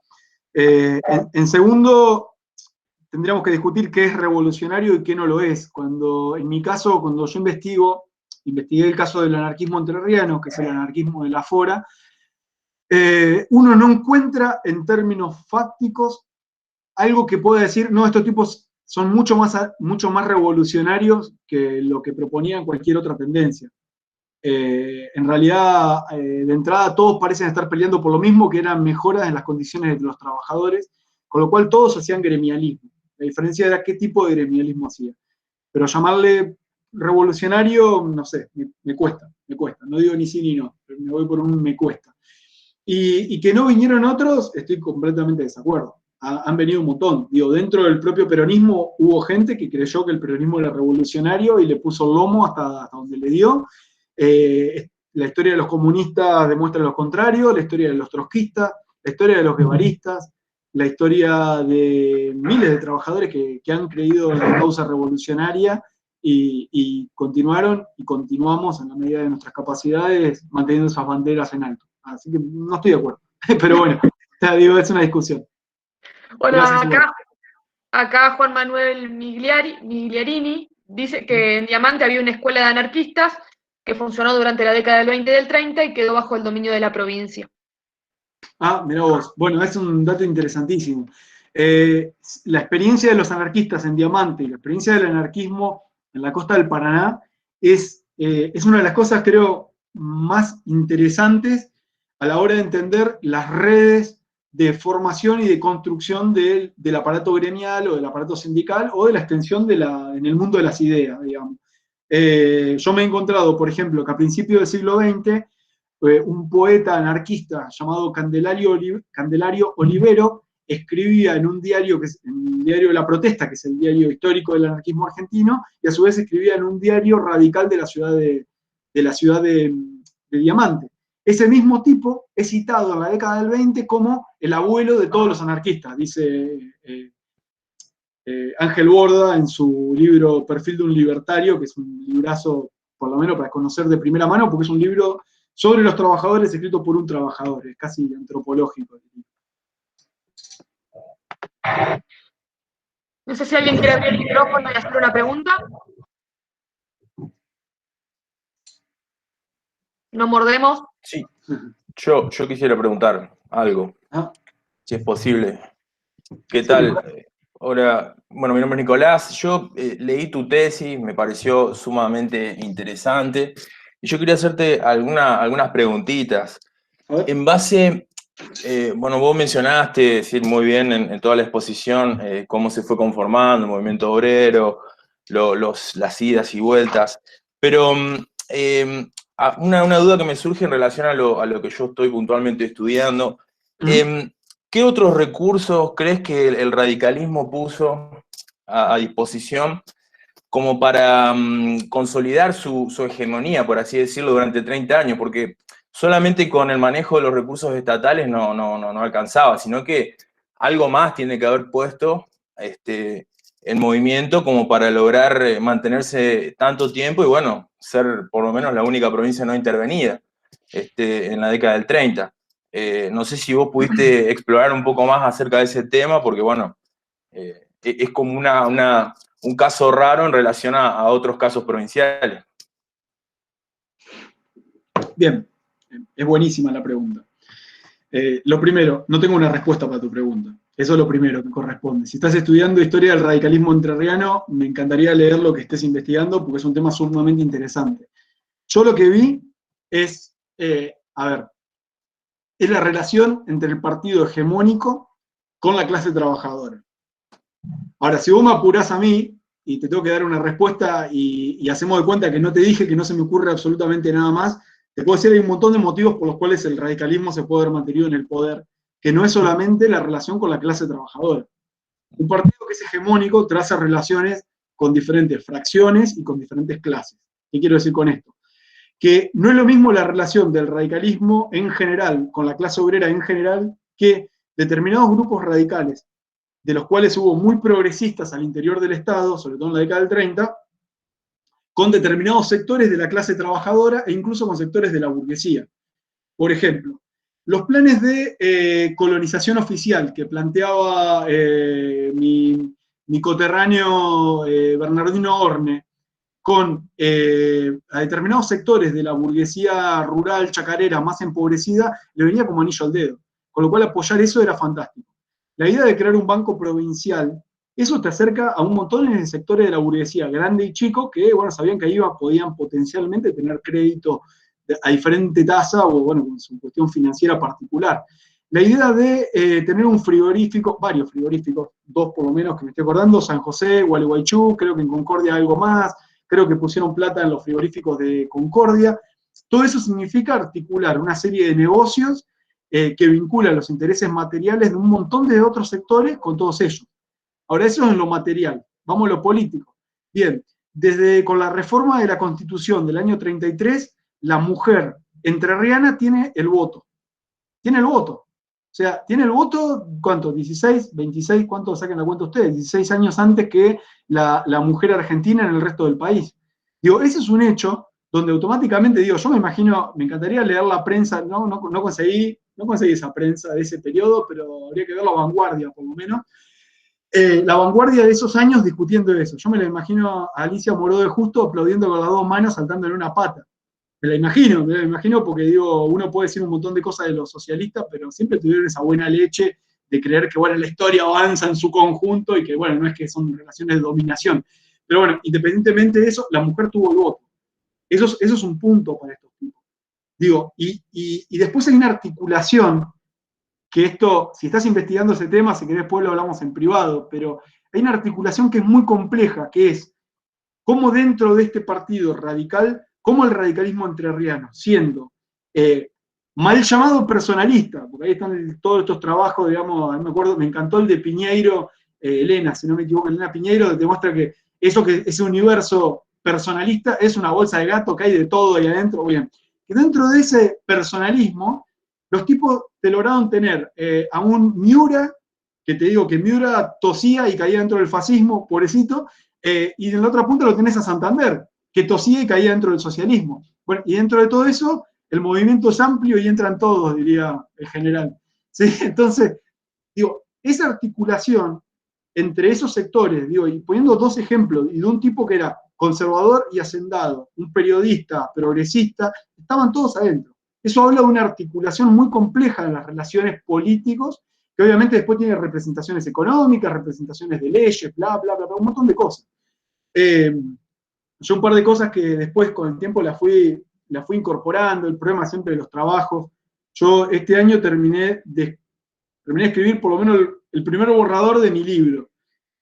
En segundo, tendríamos que discutir qué es revolucionario y qué no lo es. En mi caso, cuando yo investigué el caso del anarquismo entrerriano, que es el anarquismo de la Fora, uno no encuentra en términos fácticos algo que pueda decir, no, estos tipos son mucho más revolucionarios que lo que proponían cualquier otra tendencia. En realidad, de entrada, todos parecen estar peleando por lo mismo, que eran mejoras en las condiciones de los trabajadores, con lo cual todos hacían gremialismo. La diferencia era qué tipo de gremialismo hacía. Pero llamarle revolucionario, no sé, me cuesta. No digo ni sí ni no, pero me voy por un me cuesta. Y que no vinieron otros, estoy completamente de desacuerdo. Han venido un montón. Digo, dentro del propio peronismo hubo gente que creyó que el peronismo era revolucionario y le puso el lomo hasta donde le dio. La historia de los comunistas demuestra lo contrario, la historia de los trotskistas, la historia de los guevaristas, la historia de miles de trabajadores que han creído en la causa revolucionaria y continuaron y continuamos en la medida de nuestras capacidades manteniendo esas banderas en alto. Así que no estoy de acuerdo. Pero bueno, digo, es una discusión. Bueno, Gracias, acá Juan Manuel Migliarini dice que en Diamante había una escuela de anarquistas que funcionó durante la década del 20 y del 30 y quedó bajo el dominio de la provincia. Ah, mirá vos. Bueno, es un dato interesantísimo. La experiencia de los anarquistas en Diamante y la experiencia del anarquismo en la costa del Paraná es una de las cosas, creo, más interesantes a la hora de entender las redes de formación y de construcción del aparato gremial o del aparato sindical o de la extensión en el mundo de las ideas, digamos. Yo me he encontrado, por ejemplo, que a principios del siglo XX, un poeta anarquista llamado Candelario Olivero escribía en un diario, en el diario La Protesta, que es el diario histórico del anarquismo argentino, y a su vez escribía en un diario radical de la ciudad de Diamante. Ese mismo tipo es citado en la década del 20 como el abuelo de todos los anarquistas, dice Ángel Borda en su libro Perfil de un libertario, que es un librazo, por lo menos para conocer de primera mano, porque es un libro sobre los trabajadores escrito por un trabajador, es casi antropológico. No sé si alguien quiere abrir el micrófono y hacer una pregunta. ¿No mordemos? Sí, yo quisiera preguntar algo, si es posible. ¿Qué tal? Hola, bueno, mi nombre es Nicolás. Yo leí tu tesis, me pareció sumamente interesante. Y yo quería hacerte algunas preguntitas. En base, bueno, vos mencionaste, decir, muy bien en toda la exposición, cómo se fue conformando el movimiento obrero, las idas y vueltas. Pero una duda que me surge en relación a lo que yo estoy puntualmente estudiando. ¿Qué otros recursos crees que el radicalismo puso a disposición como para consolidar su hegemonía, por así decirlo, durante 30 años? Porque solamente con el manejo de los recursos estatales no alcanzaba, sino que algo más tiene que haber puesto en movimiento como para lograr mantenerse tanto tiempo y, bueno, ser por lo menos la única provincia no intervenida en la década del 30. No sé si vos pudiste explorar un poco más acerca de ese tema, porque, bueno, es como un caso raro en relación a otros casos provinciales. Bien, es buenísima la pregunta. Lo primero, no tengo una respuesta para tu pregunta. Eso es lo primero que corresponde. Si estás estudiando historia del radicalismo entrerriano, me encantaría leer lo que estés investigando porque es un tema sumamente interesante. Yo lo que vi es, es la relación entre el partido hegemónico con la clase trabajadora. Ahora, si vos me apurás a mí y te tengo que dar una respuesta y hacemos de cuenta que no te dije, que no se me ocurre absolutamente nada más, te puedo decir, hay un montón de motivos por los cuales el radicalismo se puede haber mantenido en el poder, que no es solamente la relación con la clase trabajadora. Un partido que es hegemónico traza relaciones con diferentes fracciones y con diferentes clases. ¿Qué quiero decir con esto? Que no es lo mismo la relación del radicalismo en general, con la clase obrera en general, que determinados grupos radicales, de los cuales hubo muy progresistas al interior del Estado, sobre todo en la década del 30, con determinados sectores de la clase trabajadora e incluso con sectores de la burguesía. Por ejemplo, los planes de colonización oficial que planteaba mi coterráneo Bernardino Orne con a determinados sectores de la burguesía rural chacarera más empobrecida, le venía como anillo al dedo. Con lo cual apoyar eso era fantástico. La idea de crear un banco provincial, eso te acerca a un montón de sectores de la burguesía, grande y chico, que bueno, sabían que ahí podían potencialmente tener crédito a diferente tasa o bueno, con su cuestión financiera particular. la idea de tener un frigorífico, varios frigoríficos, 2 por lo menos que me estoy acordando, San José, Gualeguaychú, creo que en Concordia algo más, creo que pusieron plata en los frigoríficos de Concordia. Todo eso significa articular una serie de negocios que vinculan los intereses materiales de un montón de otros sectores con todos ellos. Ahora, eso es en lo material. Vamos a lo político. Bien, con la reforma de la Constitución del año 33, la mujer entrerriana tiene el voto. Tiene el voto. O sea, tiene el voto, ¿cuánto? 16, 26, ¿cuánto saquen la cuenta ustedes? 16 años antes que la mujer argentina en el resto del país. Digo, ese es un hecho donde automáticamente, digo, yo me imagino, me encantaría leer la prensa, no conseguí esa prensa de ese periodo, pero habría que ver La Vanguardia, por lo menos. La Vanguardia de esos años discutiendo eso. Yo me la imagino a Alicia Moró de Justo aplaudiendo con las 2 manos, saltando en una pata. Me la imagino porque digo, uno puede decir un montón de cosas de los socialistas, pero siempre tuvieron esa buena leche de creer que, bueno, la historia avanza en su conjunto y que, bueno, no es que son relaciones de dominación. Pero bueno, independientemente de eso, la mujer tuvo el voto. Eso es un punto para estos tipos. Digo, y después hay una articulación, que esto, si estás investigando ese tema, si querés después lo hablamos en privado, pero hay una articulación que es muy compleja, que es cómo dentro de este partido radical, cómo el radicalismo entrerriano, siendo mal llamado personalista, porque ahí están todos estos trabajos, digamos, a mí me acuerdo, me encantó el de Piñeiro, Elena, si no me equivoco, Elena Piñeiro, demuestra que ese universo personalista es una bolsa de gato que hay de todo ahí adentro. Bien, que dentro de ese personalismo, los tipos te lograron tener a un Miura, que te digo que Miura tosía y caía dentro del fascismo, pobrecito, y en la otra punta lo tenés a Santander, que tosía y caía dentro del socialismo. Bueno, y dentro de todo eso, el movimiento es amplio y entran todos, diría el general. ¿Sí? Entonces, digo, esa articulación entre esos sectores, digo, y poniendo 2 ejemplos, y de un tipo que era conservador y hacendado, un periodista progresista, estaban todos adentro. Eso habla de una articulación muy compleja en las relaciones políticos, que obviamente después tiene representaciones económicas, representaciones de leyes, bla, bla, bla, bla, un montón de cosas. Yo un par de cosas que después con el tiempo las fui incorporando, el problema siempre de los trabajos. Yo este año terminé de escribir por lo menos el primer borrador de mi libro,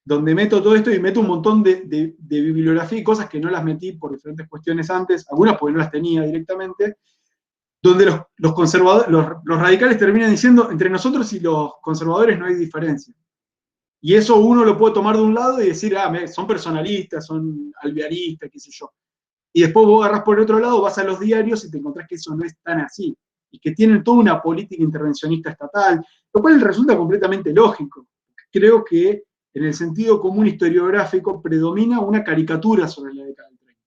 donde meto todo esto y meto un montón de bibliografía y cosas que no las metí por diferentes cuestiones antes, algunas porque no las tenía directamente, donde los conservadores, los radicales terminan diciendo, entre nosotros y los conservadores no hay diferencia. Y eso uno lo puede tomar de un lado y decir, son personalistas, son alvearistas, qué sé yo. Y después vos agarrás por el otro lado, vas a los diarios y te encontrás que eso no es tan así. Y que tienen toda una política intervencionista estatal, lo cual resulta completamente lógico. Creo que en el sentido común historiográfico predomina una caricatura sobre la década del 30,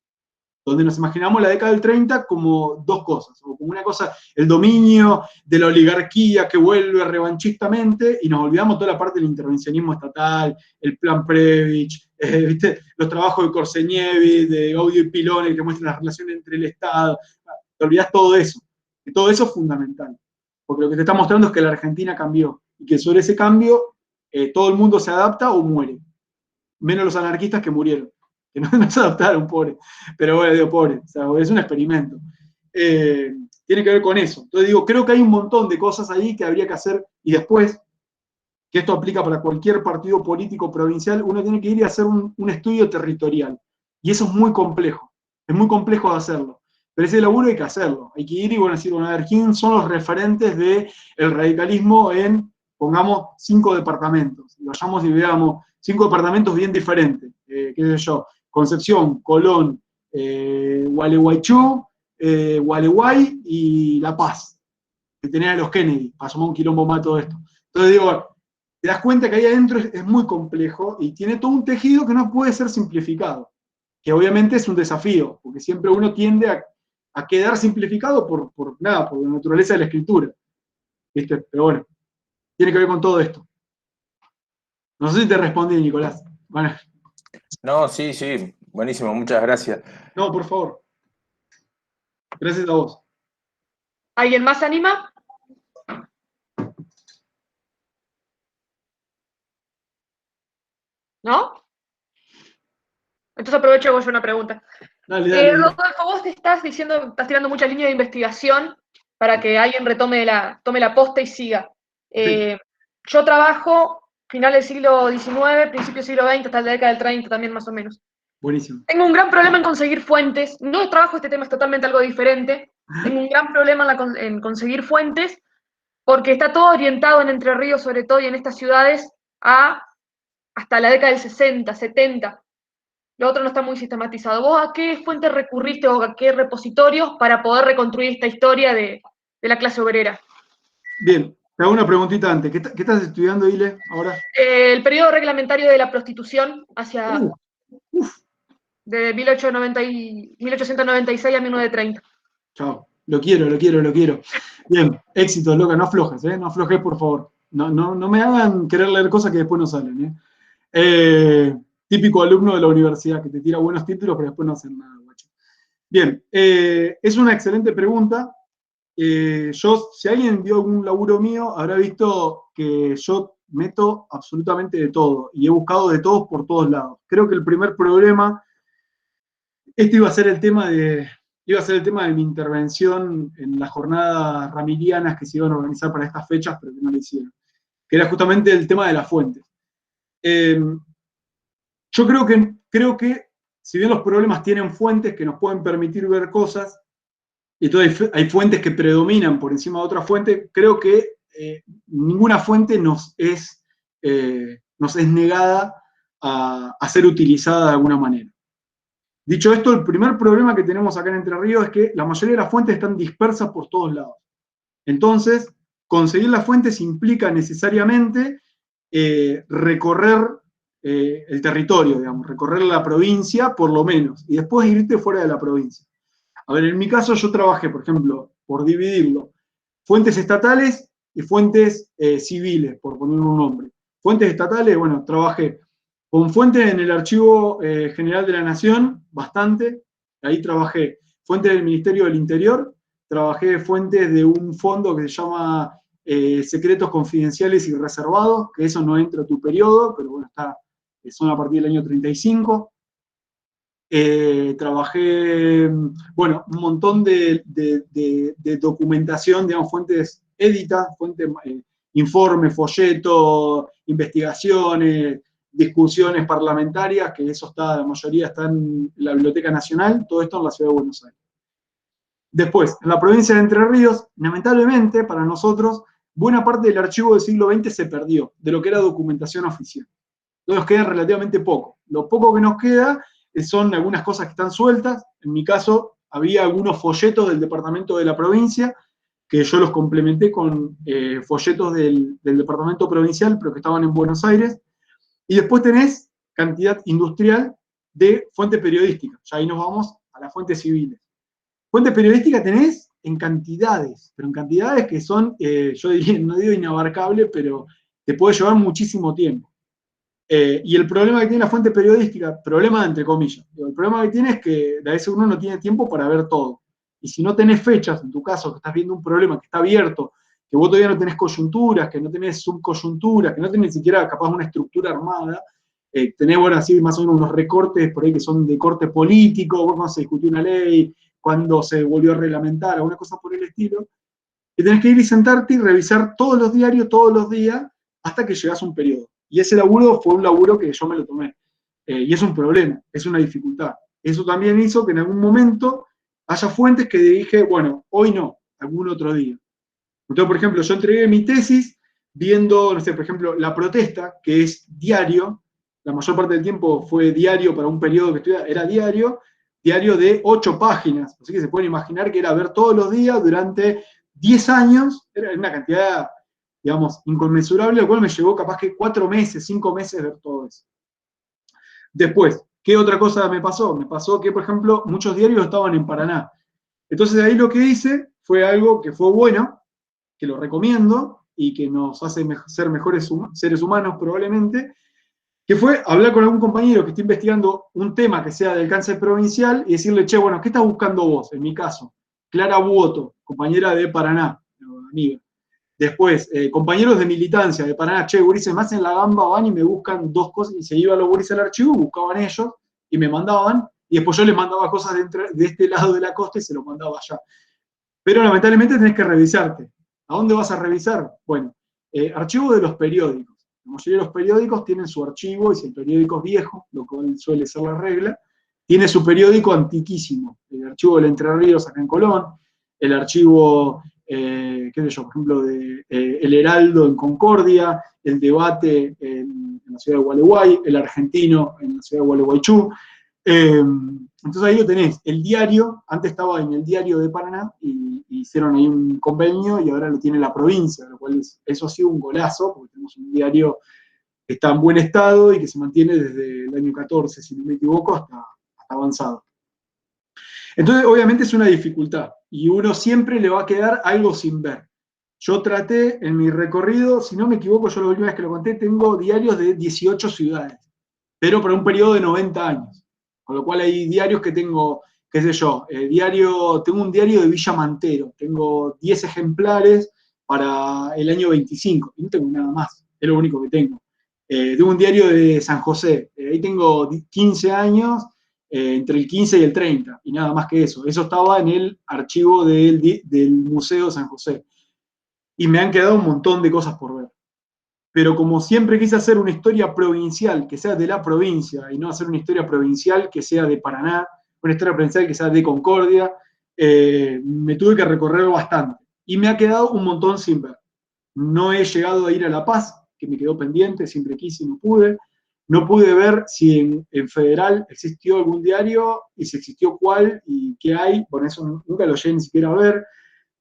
donde nos imaginamos la década del 30 como 2 cosas, o como una cosa, el dominio de la oligarquía que vuelve revanchistamente, y nos olvidamos toda la parte del intervencionismo estatal, el plan Previch, ¿viste? Los trabajos de Corseñevi, de Gaudio y Pilone, que muestran las relaciones entre el Estado. Te olvidás todo eso, y todo eso es fundamental, porque lo que te está mostrando es que la Argentina cambió, y que sobre ese cambio todo el mundo se adapta o muere, menos los anarquistas que murieron, que no se adaptaron, pobres, pero bueno, digo, pobres, o sea, es un experimento. Tiene que ver con eso. Entonces digo, creo que hay un montón de cosas ahí que habría que hacer, y después, que esto aplica para cualquier partido político provincial, uno tiene que ir y hacer un estudio territorial, y eso es muy complejo de hacerlo, pero ese laburo hay que hacerlo, hay que ir y decir, a ver, ¿quién son los referentes del radicalismo en, pongamos, 5 departamentos, y vayamos y veamos 5 departamentos bien diferentes, qué sé yo, Concepción, Colón, Gualeguaychú, Gualeguay y La Paz, que tenía a los Kennedy, para sumar un quilombo más todo esto. Entonces digo, te das cuenta que ahí adentro es muy complejo y tiene todo un tejido que no puede ser simplificado, que obviamente es un desafío, porque siempre uno tiende a quedar simplificado por la naturaleza de la escritura, ¿viste? Pero bueno, tiene que ver con todo esto. No sé si te respondí, Nicolás. Bueno. No, sí, buenísimo, muchas gracias. No, por favor. Gracias a vos. ¿Alguien más se anima? ¿No? Entonces aprovecho y hago yo una pregunta. Dale. Rodolfo, vos te estás tirando muchas líneas de investigación para que alguien tome la posta y siga. Sí. Yo trabajo final del siglo XIX, principio del siglo XX, hasta la década del 30 también más o menos. Buenísimo. Tengo un gran problema en conseguir fuentes. No trabajo este tema, es totalmente algo diferente. Tengo un gran problema en conseguir fuentes porque está todo orientado en Entre Ríos, sobre todo, y en estas ciudades, hasta la década del 60, 70. Lo otro no está muy sistematizado. ¿Vos a qué fuentes recurriste o a qué repositorios para poder reconstruir esta historia de la clase obrera? Bien, te hago una preguntita antes. ¿Qué estás estudiando, Ile, ahora? El periodo reglamentario de la prostitución Uf, de 1896 a 1930. chao. Lo quiero. Bien, éxito, loca, no aflojes, ¿eh? No aflojes, por favor. No me hagan querer leer cosas que después no salen, ¿eh? Típico alumno de la universidad que te tira buenos títulos, pero después no hacen nada, guacho. Bien, es una excelente pregunta. Si alguien vio algún laburo mío, habrá visto que yo meto absolutamente de todo y he buscado de todos por todos lados. Creo que el primer problema, iba a ser el tema de mi intervención en las jornadas ramirianas que se iban a organizar para estas fechas, pero que no lo hicieron, que era justamente el tema de las fuentes. Yo creo que si bien los problemas tienen fuentes que nos pueden permitir ver cosas, y entonces hay fuentes que predominan por encima de otras fuentes, creo que ninguna fuente nos es negada a ser utilizada de alguna manera. Dicho esto, el primer problema que tenemos acá en Entre Ríos es que la mayoría de las fuentes están dispersas por todos lados. Entonces, conseguir las fuentes implica necesariamente recorrer el territorio, digamos, recorrer la provincia por lo menos, y después irte fuera de la provincia. A ver, en mi caso yo trabajé, por ejemplo, por dividirlo, fuentes estatales y fuentes civiles, por poner un nombre. Fuentes estatales, bueno, trabajé con fuentes en el Archivo General de la Nación, bastante, ahí trabajé. Fuentes del Ministerio del Interior, trabajé fuentes de un fondo que se llama Secretos Confidenciales y Reservados, que eso no entra a tu periodo, pero bueno, son a partir del año 35. Trabajé, bueno, un montón de documentación, digamos, fuentes éditas, fuentes, informes, folletos, investigaciones, discusiones parlamentarias, que eso la mayoría está en la Biblioteca Nacional, todo esto en la Ciudad de Buenos Aires. Después, en la provincia de Entre Ríos, lamentablemente para nosotros, buena parte del archivo del siglo XX se perdió, de lo que era documentación oficial. Entonces nos queda relativamente poco. Lo poco que nos queda son algunas cosas que están sueltas. En mi caso, había algunos folletos del departamento de la provincia, que yo los complementé con folletos del departamento provincial, pero que estaban en Buenos Aires. Y después tenés cantidad industrial de fuentes periodísticas. Ya ahí nos vamos a las fuentes civiles. Fuentes periodísticas tenés en cantidades, pero en cantidades que son, yo diría, no digo inabarcable, pero te puede llevar muchísimo tiempo. Y el problema que tiene la fuente periodística, problema entre comillas, el problema que tiene es que a veces uno no tiene tiempo para ver todo. Y si no tenés fechas, en tu caso, que estás viendo un problema que está abierto, que vos todavía no tenés coyunturas, que no tenés subcoyunturas, que no tenés ni siquiera capaz una estructura armada, tenés, bueno, así más o menos unos recortes por ahí que son de corte político, cuando se discutió una ley, cuando se volvió a reglamentar, alguna cosa por el estilo, y tenés que ir y sentarte y revisar todos los diarios, todos los días, hasta que llegás a un periodo. Y ese laburo fue un laburo que yo me lo tomé. Y es un problema, es una dificultad. Eso también hizo que en algún momento haya fuentes que dije, bueno, hoy no, algún otro día. Entonces, por ejemplo, yo entregué mi tesis viendo, no sé, por ejemplo, La Protesta, que es diario, la mayor parte del tiempo fue diario para un periodo que estudiaba, era diario de 8 páginas. Así que se pueden imaginar que era ver todos los días durante 10 años, era una cantidad, digamos, inconmensurable, lo cual me llevó capaz que 4 meses, 5 meses ver todo eso. Después, ¿qué otra cosa me pasó? Me pasó que, por ejemplo, muchos diarios estaban en Paraná. Entonces ahí lo que hice fue algo que fue bueno, que lo recomiendo y que nos hace ser mejores seres humanos probablemente, que fue hablar con algún compañero que esté investigando un tema que sea de alcance provincial y decirle, che, bueno, ¿qué estás buscando vos? En mi caso, Clara Buoto, compañera de Paraná, amiga. Después, compañeros de militancia de Paraná, che, gurises, me hacen la gamba, van y me buscan 2 cosas, y se iban los gurises al archivo, buscaban ellos, y me mandaban, y después yo les mandaba cosas de este lado de la costa y se los mandaba allá. Pero lamentablemente tenés que revisarte. ¿A dónde vas a revisar? Bueno, archivo de los periódicos. La mayoría de los periódicos tienen su archivo, y si el periódico es viejo, lo cual suele ser la regla, tiene su periódico antiquísimo. El archivo del Entre Ríos acá en Colón, el archivo, qué sé yo, por ejemplo, de El Heraldo en Concordia, el Debate en la ciudad de Gualeguay, el Argentino en la ciudad de Gualeguaychú. Entonces ahí lo tenés. El diario, antes estaba en el Diario de Paraná, y hicieron ahí un convenio, y ahora lo tiene la provincia, lo cual eso ha sido un golazo, porque tenemos un diario que está en buen estado y que se mantiene desde el año 14, si no me equivoco, hasta avanzado. Entonces, obviamente es una dificultad, y uno siempre le va a quedar algo sin ver. Yo traté en mi recorrido, si no me equivoco, yo la última vez que lo conté, tengo diarios de 18 ciudades, pero para un periodo de 90 años. Con lo cual hay diarios que tengo, qué sé yo, tengo un diario de Villa Mantero, tengo 10 ejemplares para el año 25, y no tengo nada más, es lo único que tengo. Tengo un diario de San José, ahí tengo 15 años, entre el 15 y el 30, y nada más que eso. Eso estaba en el archivo del Museo de San José. Y me han quedado un montón de cosas por ver. Pero como siempre quise hacer una historia provincial, que sea de la provincia, y no hacer una historia provincial que sea de Paraná, una historia provincial que sea de Concordia, me tuve que recorrer bastante. Y me ha quedado un montón sin ver. No he llegado a ir a La Paz, que me quedó pendiente, siempre quise y no pude. No pude ver si en Federal existió algún diario, y si existió cuál, y qué hay. Por eso nunca lo llegué ni siquiera a ver.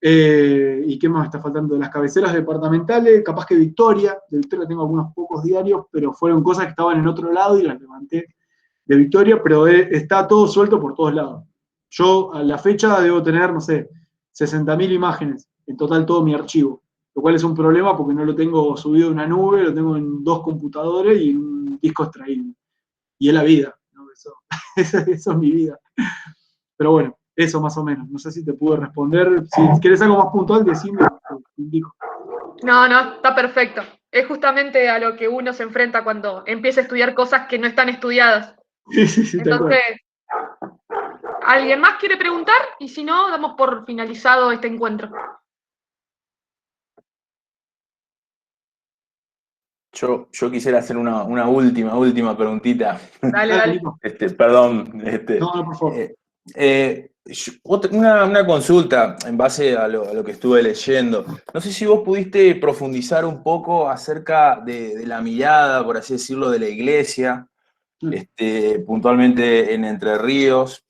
¿Y qué más me está faltando? De las cabeceras departamentales, capaz que Victoria. De Victoria tengo algunos pocos diarios, pero fueron cosas que estaban en otro lado y las levanté de Victoria, pero está todo suelto por todos lados. Yo a la fecha debo tener, no sé, 60.000 imágenes, en total todo mi archivo, lo cual es un problema porque no lo tengo subido a una nube, lo tengo en 2 computadores y en un disco extraíble. Y es la vida, ¿no? Eso es mi vida. Pero bueno, eso más o menos. No sé si te pude responder. Si querés algo más puntual, decime, te indico. No, está perfecto. Es justamente a lo que uno se enfrenta cuando empieza a estudiar cosas que no están estudiadas. Sí, entonces, ¿alguien más quiere preguntar? Y si no, damos por finalizado este encuentro. Yo quisiera hacer una última preguntita. Dale. Perdón. No, por favor. Una consulta en base a lo que estuve leyendo. No sé si vos pudiste profundizar un poco acerca de la mirada, por así decirlo, de la iglesia, puntualmente en Entre Ríos,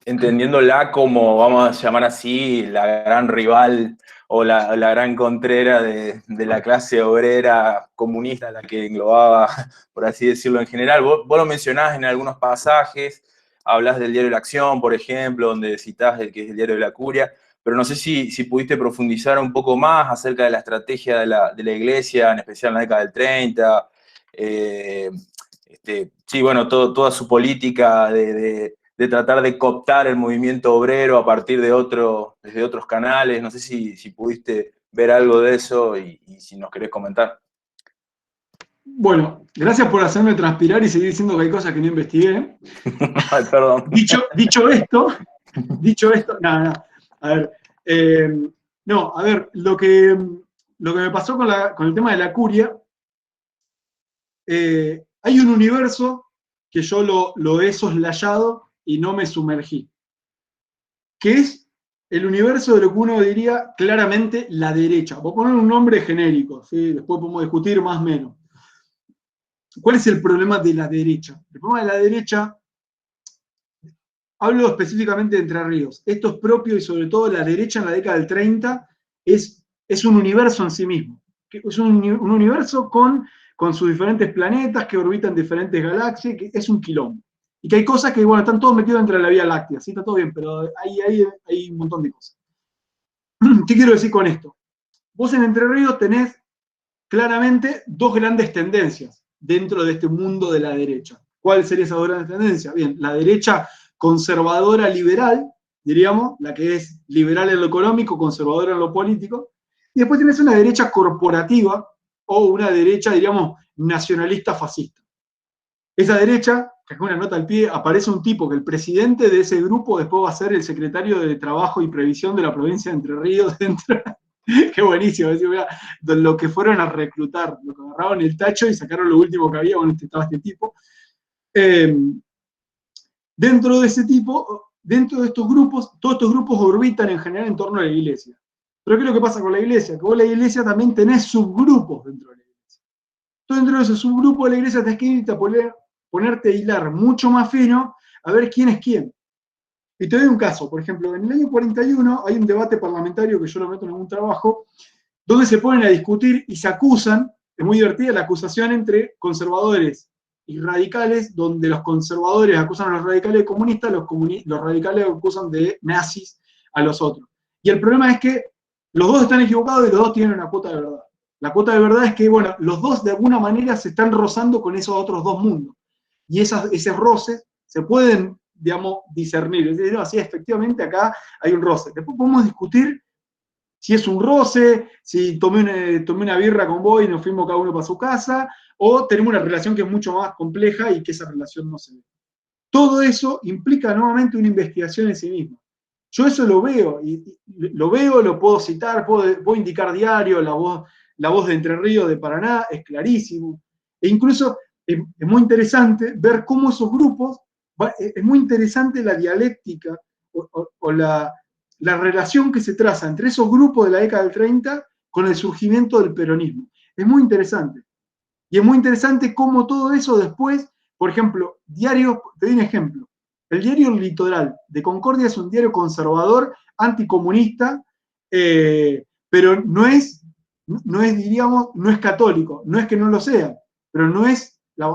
entendiéndola como, vamos a llamar así, la gran rival o la gran contrera de la clase obrera comunista, la que englobaba, por así decirlo, en general. Vos lo mencionás en algunos pasajes, hablas del diario La Acción, por ejemplo, donde citás el que es el diario de la Curia, pero no sé si pudiste profundizar un poco más acerca de la estrategia de la iglesia, en especial en la década del 30, sí, bueno, toda su política de tratar de cooptar el movimiento obrero a partir desde otros canales. No sé si pudiste ver algo de eso y si nos querés comentar. Bueno, gracias por hacerme transpirar y seguir diciendo que hay cosas que no investigué. Ay, perdón. Dicho esto, nada. A ver, lo que me pasó con el tema de la Curia, hay un universo que yo lo he soslayado y no me sumergí, que es el universo de lo que uno diría claramente la derecha. Voy a poner un nombre genérico, ¿sí? Después podemos discutir más o menos. ¿Cuál es el problema de la derecha? El problema de la derecha, hablo específicamente de Entre Ríos, esto es propio y sobre todo la derecha en la década del 30 es un universo en sí mismo. Es un universo con sus diferentes planetas que orbitan diferentes galaxias, que es un quilombo. Y que hay cosas que, bueno, están todos metidos entre la Vía Láctea, sí, está todo bien, pero hay un montón de cosas. ¿Qué quiero decir con esto? Vos en Entre Ríos tenés claramente 2 grandes tendencias dentro de este mundo de la derecha. ¿Cuál sería esa 2 grandes tendencias? Bien, la derecha conservadora liberal, diríamos, la que es liberal en lo económico, conservadora en lo político, y después tenés una derecha corporativa o una derecha, diríamos, nacionalista fascista. Esa derecha, que es una nota al pie, aparece un tipo que el presidente de ese grupo después va a ser el secretario de Trabajo y Previsión de la provincia de Entre Ríos Qué buenísimo, decir, mirá, lo que fueron a reclutar, lo que agarraron el tacho y sacaron lo último que había, bueno, estaba este tipo. Dentro de ese tipo, dentro de estos grupos, todos estos grupos orbitan en general en torno a la iglesia. Pero ¿qué es lo que pasa con la iglesia? Que vos la iglesia también tenés subgrupos dentro de la iglesia. Entonces, dentro de esos subgrupos de la iglesia tenés que irte a ponerte a hilar mucho más fino a ver quién es quién. Y te doy un caso, por ejemplo, en el año 41 hay un debate parlamentario que yo lo meto en algún trabajo, donde se ponen a discutir y se acusan, es muy divertida la acusación entre conservadores y radicales, donde los conservadores acusan a los radicales de comunistas, los radicales acusan de nazis a los otros. Y el problema es que los dos están equivocados y los dos tienen una cuota de verdad. La cuota de verdad es que, bueno, los dos de alguna manera se están rozando con esos otros dos mundos. Y esos roces se pueden, digamos, discernir. Es decir, no, sí, efectivamente acá hay un roce. Después podemos discutir si es un roce, si tomé una birra con vos y nos fuimos cada uno para su casa, o tenemos una relación que es mucho más compleja y que esa relación no se ve. Todo eso implica nuevamente una investigación en sí misma. Yo eso lo veo, lo puedo citar, puedo indicar diario, la voz de Entre Ríos, de Paraná, es clarísimo. E incluso es muy interesante ver cómo esos grupos, es muy interesante la dialéctica o la relación que se traza entre esos grupos de la década del 30 con el surgimiento del peronismo. Es muy interesante. Y es muy interesante cómo todo eso después, por ejemplo, diarios, te doy un ejemplo. El diario Litoral de Concordia es un diario conservador, anticomunista, pero diríamos, no es católico. No es que no lo sea, pero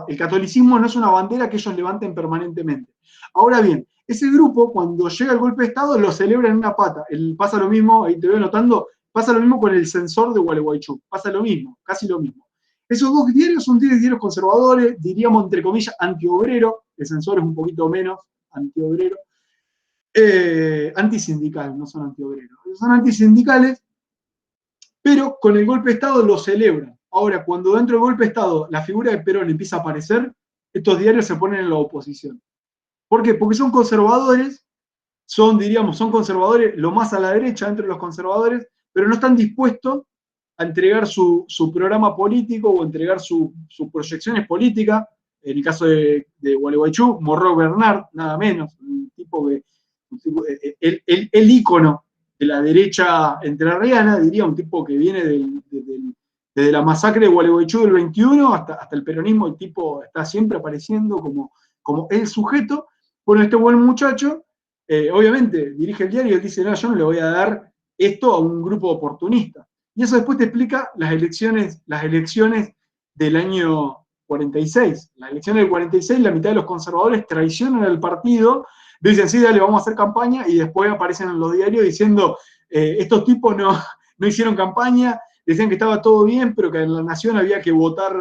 el catolicismo no es una bandera que ellos levanten permanentemente. Ahora bien, ese grupo, cuando llega el golpe de Estado, lo celebra en una pata. Pasa lo mismo, ahí te veo notando, pasa lo mismo con el censor de Gualeguaychú. Pasa lo mismo, casi lo mismo. Esos dos diarios son diarios conservadores, diríamos entre comillas antiobrero, el censor es un poquito menos antiobrero, antisindical, no son antiobreros, son antisindicales, pero con el golpe de Estado lo celebran. Ahora, cuando dentro del golpe de Estado la figura de Perón empieza a aparecer, estos diarios se ponen en la oposición. ¿Por qué? Porque son conservadores, son conservadores lo más a la derecha entre los conservadores, pero no están dispuestos a entregar su programa político o entregar sus proyecciones políticas. En el caso de Gualeguaychú, Morro Bernard, nada menos, el ícono de la derecha entrerriana, diría, un tipo que viene desde la masacre de Gualeguaychú del 21 hasta el peronismo. El tipo está siempre apareciendo como el sujeto. Bueno, este buen muchacho, obviamente, dirige el diario y él dice, no, yo no le voy a dar esto a un grupo oportunista. Y eso después te explica las elecciones del año 46. Las elecciones del 46, la mitad de los conservadores traicionan al partido, dicen, sí, dale, vamos a hacer campaña, y después aparecen en los diarios diciendo, estos tipos no hicieron campaña, decían que estaba todo bien, pero que en la nación había que votar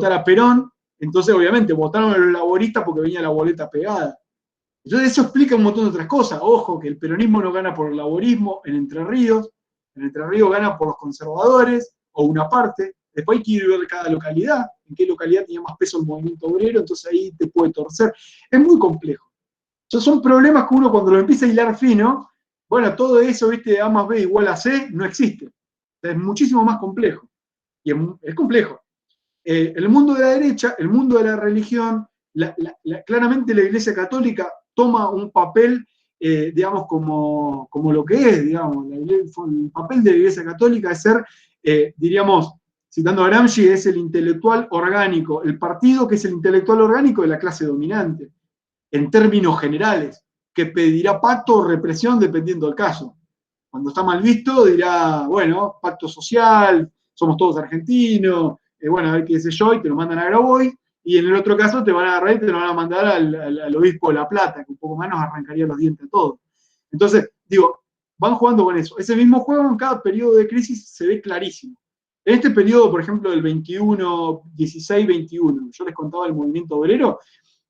a Perón. Entonces, obviamente, votaron a los laboristas porque venía la boleta pegada. Entonces, eso explica un montón de otras cosas. Ojo, que el peronismo no gana por el laborismo en Entre Ríos gana por los conservadores, o una parte. Después hay que ir a ver cada localidad, en qué localidad tenía más peso el movimiento obrero, entonces ahí te puede torcer. Es muy complejo. Entonces, son problemas que uno cuando lo empieza a hilar fino, bueno, todo eso, ¿viste? A más B igual a C, no existe. Es muchísimo más complejo. Y es complejo. El mundo de la derecha, el mundo de la religión, claramente la Iglesia Católica toma un papel, digamos, como lo que es, digamos, el papel de la Iglesia Católica es ser, diríamos, citando a Gramsci, es el intelectual orgánico, el partido que es el intelectual orgánico de la clase dominante, en términos generales, que pedirá pacto o represión dependiendo del caso. Cuando está mal visto dirá, bueno, pacto social, somos todos argentinos, bueno, a ver qué sé yo, y te lo mandan a Grabois, y en el otro caso te van a agarrar y te lo van a mandar al obispo de La Plata, que un poco más nos arrancaría los dientes a todos. Entonces, digo, van jugando con eso. Ese mismo juego en cada periodo de crisis se ve clarísimo. En este periodo, por ejemplo, del 21, 16, 21, yo les contaba el movimiento obrero,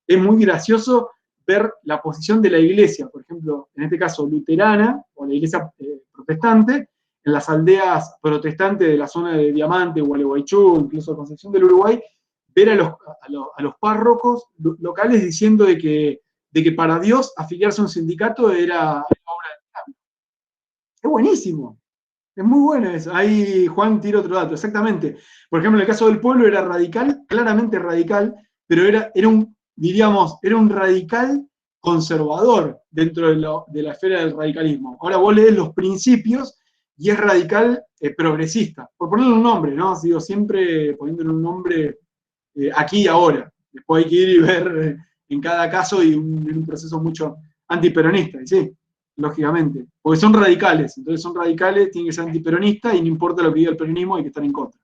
es muy gracioso ver la posición de la iglesia, por ejemplo, en este caso luterana, o la iglesia protestante, en las aldeas protestantes de la zona de Diamante, Gualeguaychú, incluso Concepción del Uruguay, ver a los párrocos locales diciendo de que para Dios afiliarse a un sindicato era obra del diablo. Es buenísimo. Es muy bueno eso. Ahí Juan tira otro dato, exactamente. Por ejemplo, en el caso del pueblo era radical, claramente radical, pero era un radical conservador dentro de la esfera del radicalismo. Ahora vos lees los principios y es radical progresista. Por ponerle un nombre, ¿no? Digo, siempre poniéndole un nombre aquí y ahora. Después hay que ir y ver en cada caso y en un proceso mucho antiperonista, y sí, lógicamente. Porque son radicales, entonces son radicales, tienen que ser antiperonistas y no importa lo que diga el peronismo, hay que estar en contra.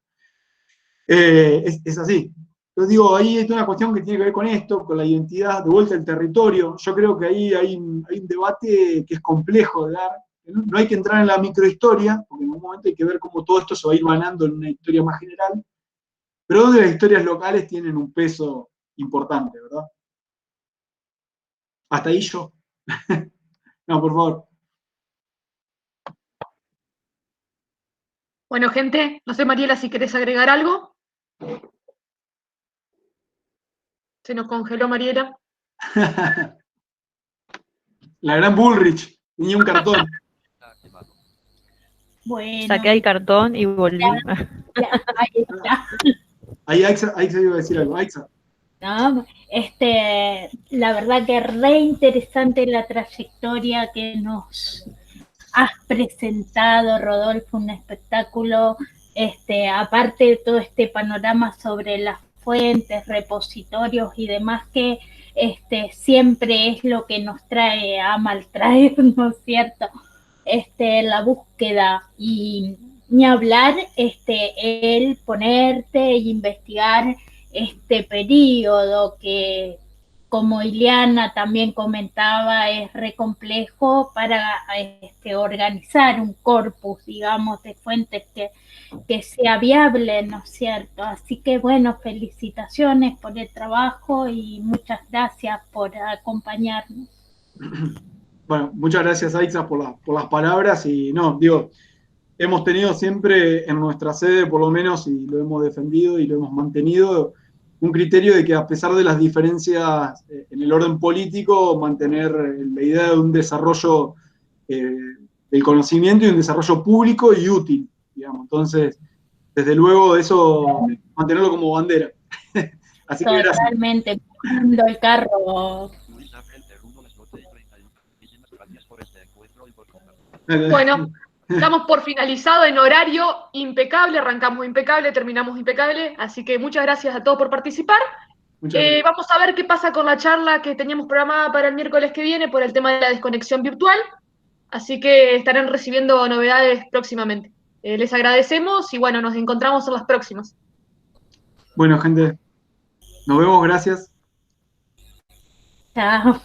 Es así. Entonces digo, ahí hay una cuestión que tiene que ver con esto, con la identidad, de vuelta al territorio. Yo creo que ahí hay un debate que es complejo de dar. No hay que entrar en la microhistoria, porque en un momento hay que ver cómo todo esto se va a ir banando en una historia más general, pero donde las historias locales tienen un peso importante, ¿verdad? Hasta ahí yo. No, por favor. Bueno, gente, no sé, Mariela, si querés agregar algo. Se nos congeló Mariela. La gran Bullrich, tenía un cartón. Bueno. Saqué el cartón y volví. Ahí está. Ahí Aixa iba a decir algo. Aixa. ¿No? La verdad que re interesante la trayectoria que nos has presentado, Rodolfo, un espectáculo, aparte de todo este panorama sobre las fuentes, repositorios y demás que siempre es lo que nos trae a maltraer, ¿no es cierto? La búsqueda y ni hablar, el ponerte e investigar este periodo que, como Ileana también comentaba, es re complejo para organizar un corpus, digamos, de fuentes que sea viable, ¿no es cierto? Así que, bueno, felicitaciones por el trabajo y muchas gracias por acompañarnos. Bueno, muchas gracias, Aixa, por las palabras. Y no, digo, hemos tenido siempre en nuestra sede, por lo menos, y lo hemos defendido y lo hemos mantenido, un criterio de que a pesar de las diferencias en el orden político, mantener la idea de un desarrollo del conocimiento y un desarrollo público y útil, digamos. Entonces, desde luego, eso, mantenerlo como bandera. Así que gracias. Totalmente, cuando el carro. Bueno, damos por finalizado en horario impecable, arrancamos impecable, terminamos impecable, así que muchas gracias a todos por participar. Vamos a ver qué pasa con la charla que teníamos programada para el miércoles que viene por el tema de la desconexión virtual, así que estarán recibiendo novedades próximamente. Les agradecemos y bueno, nos encontramos en las próximas. Bueno, gente, nos vemos, gracias. Chao.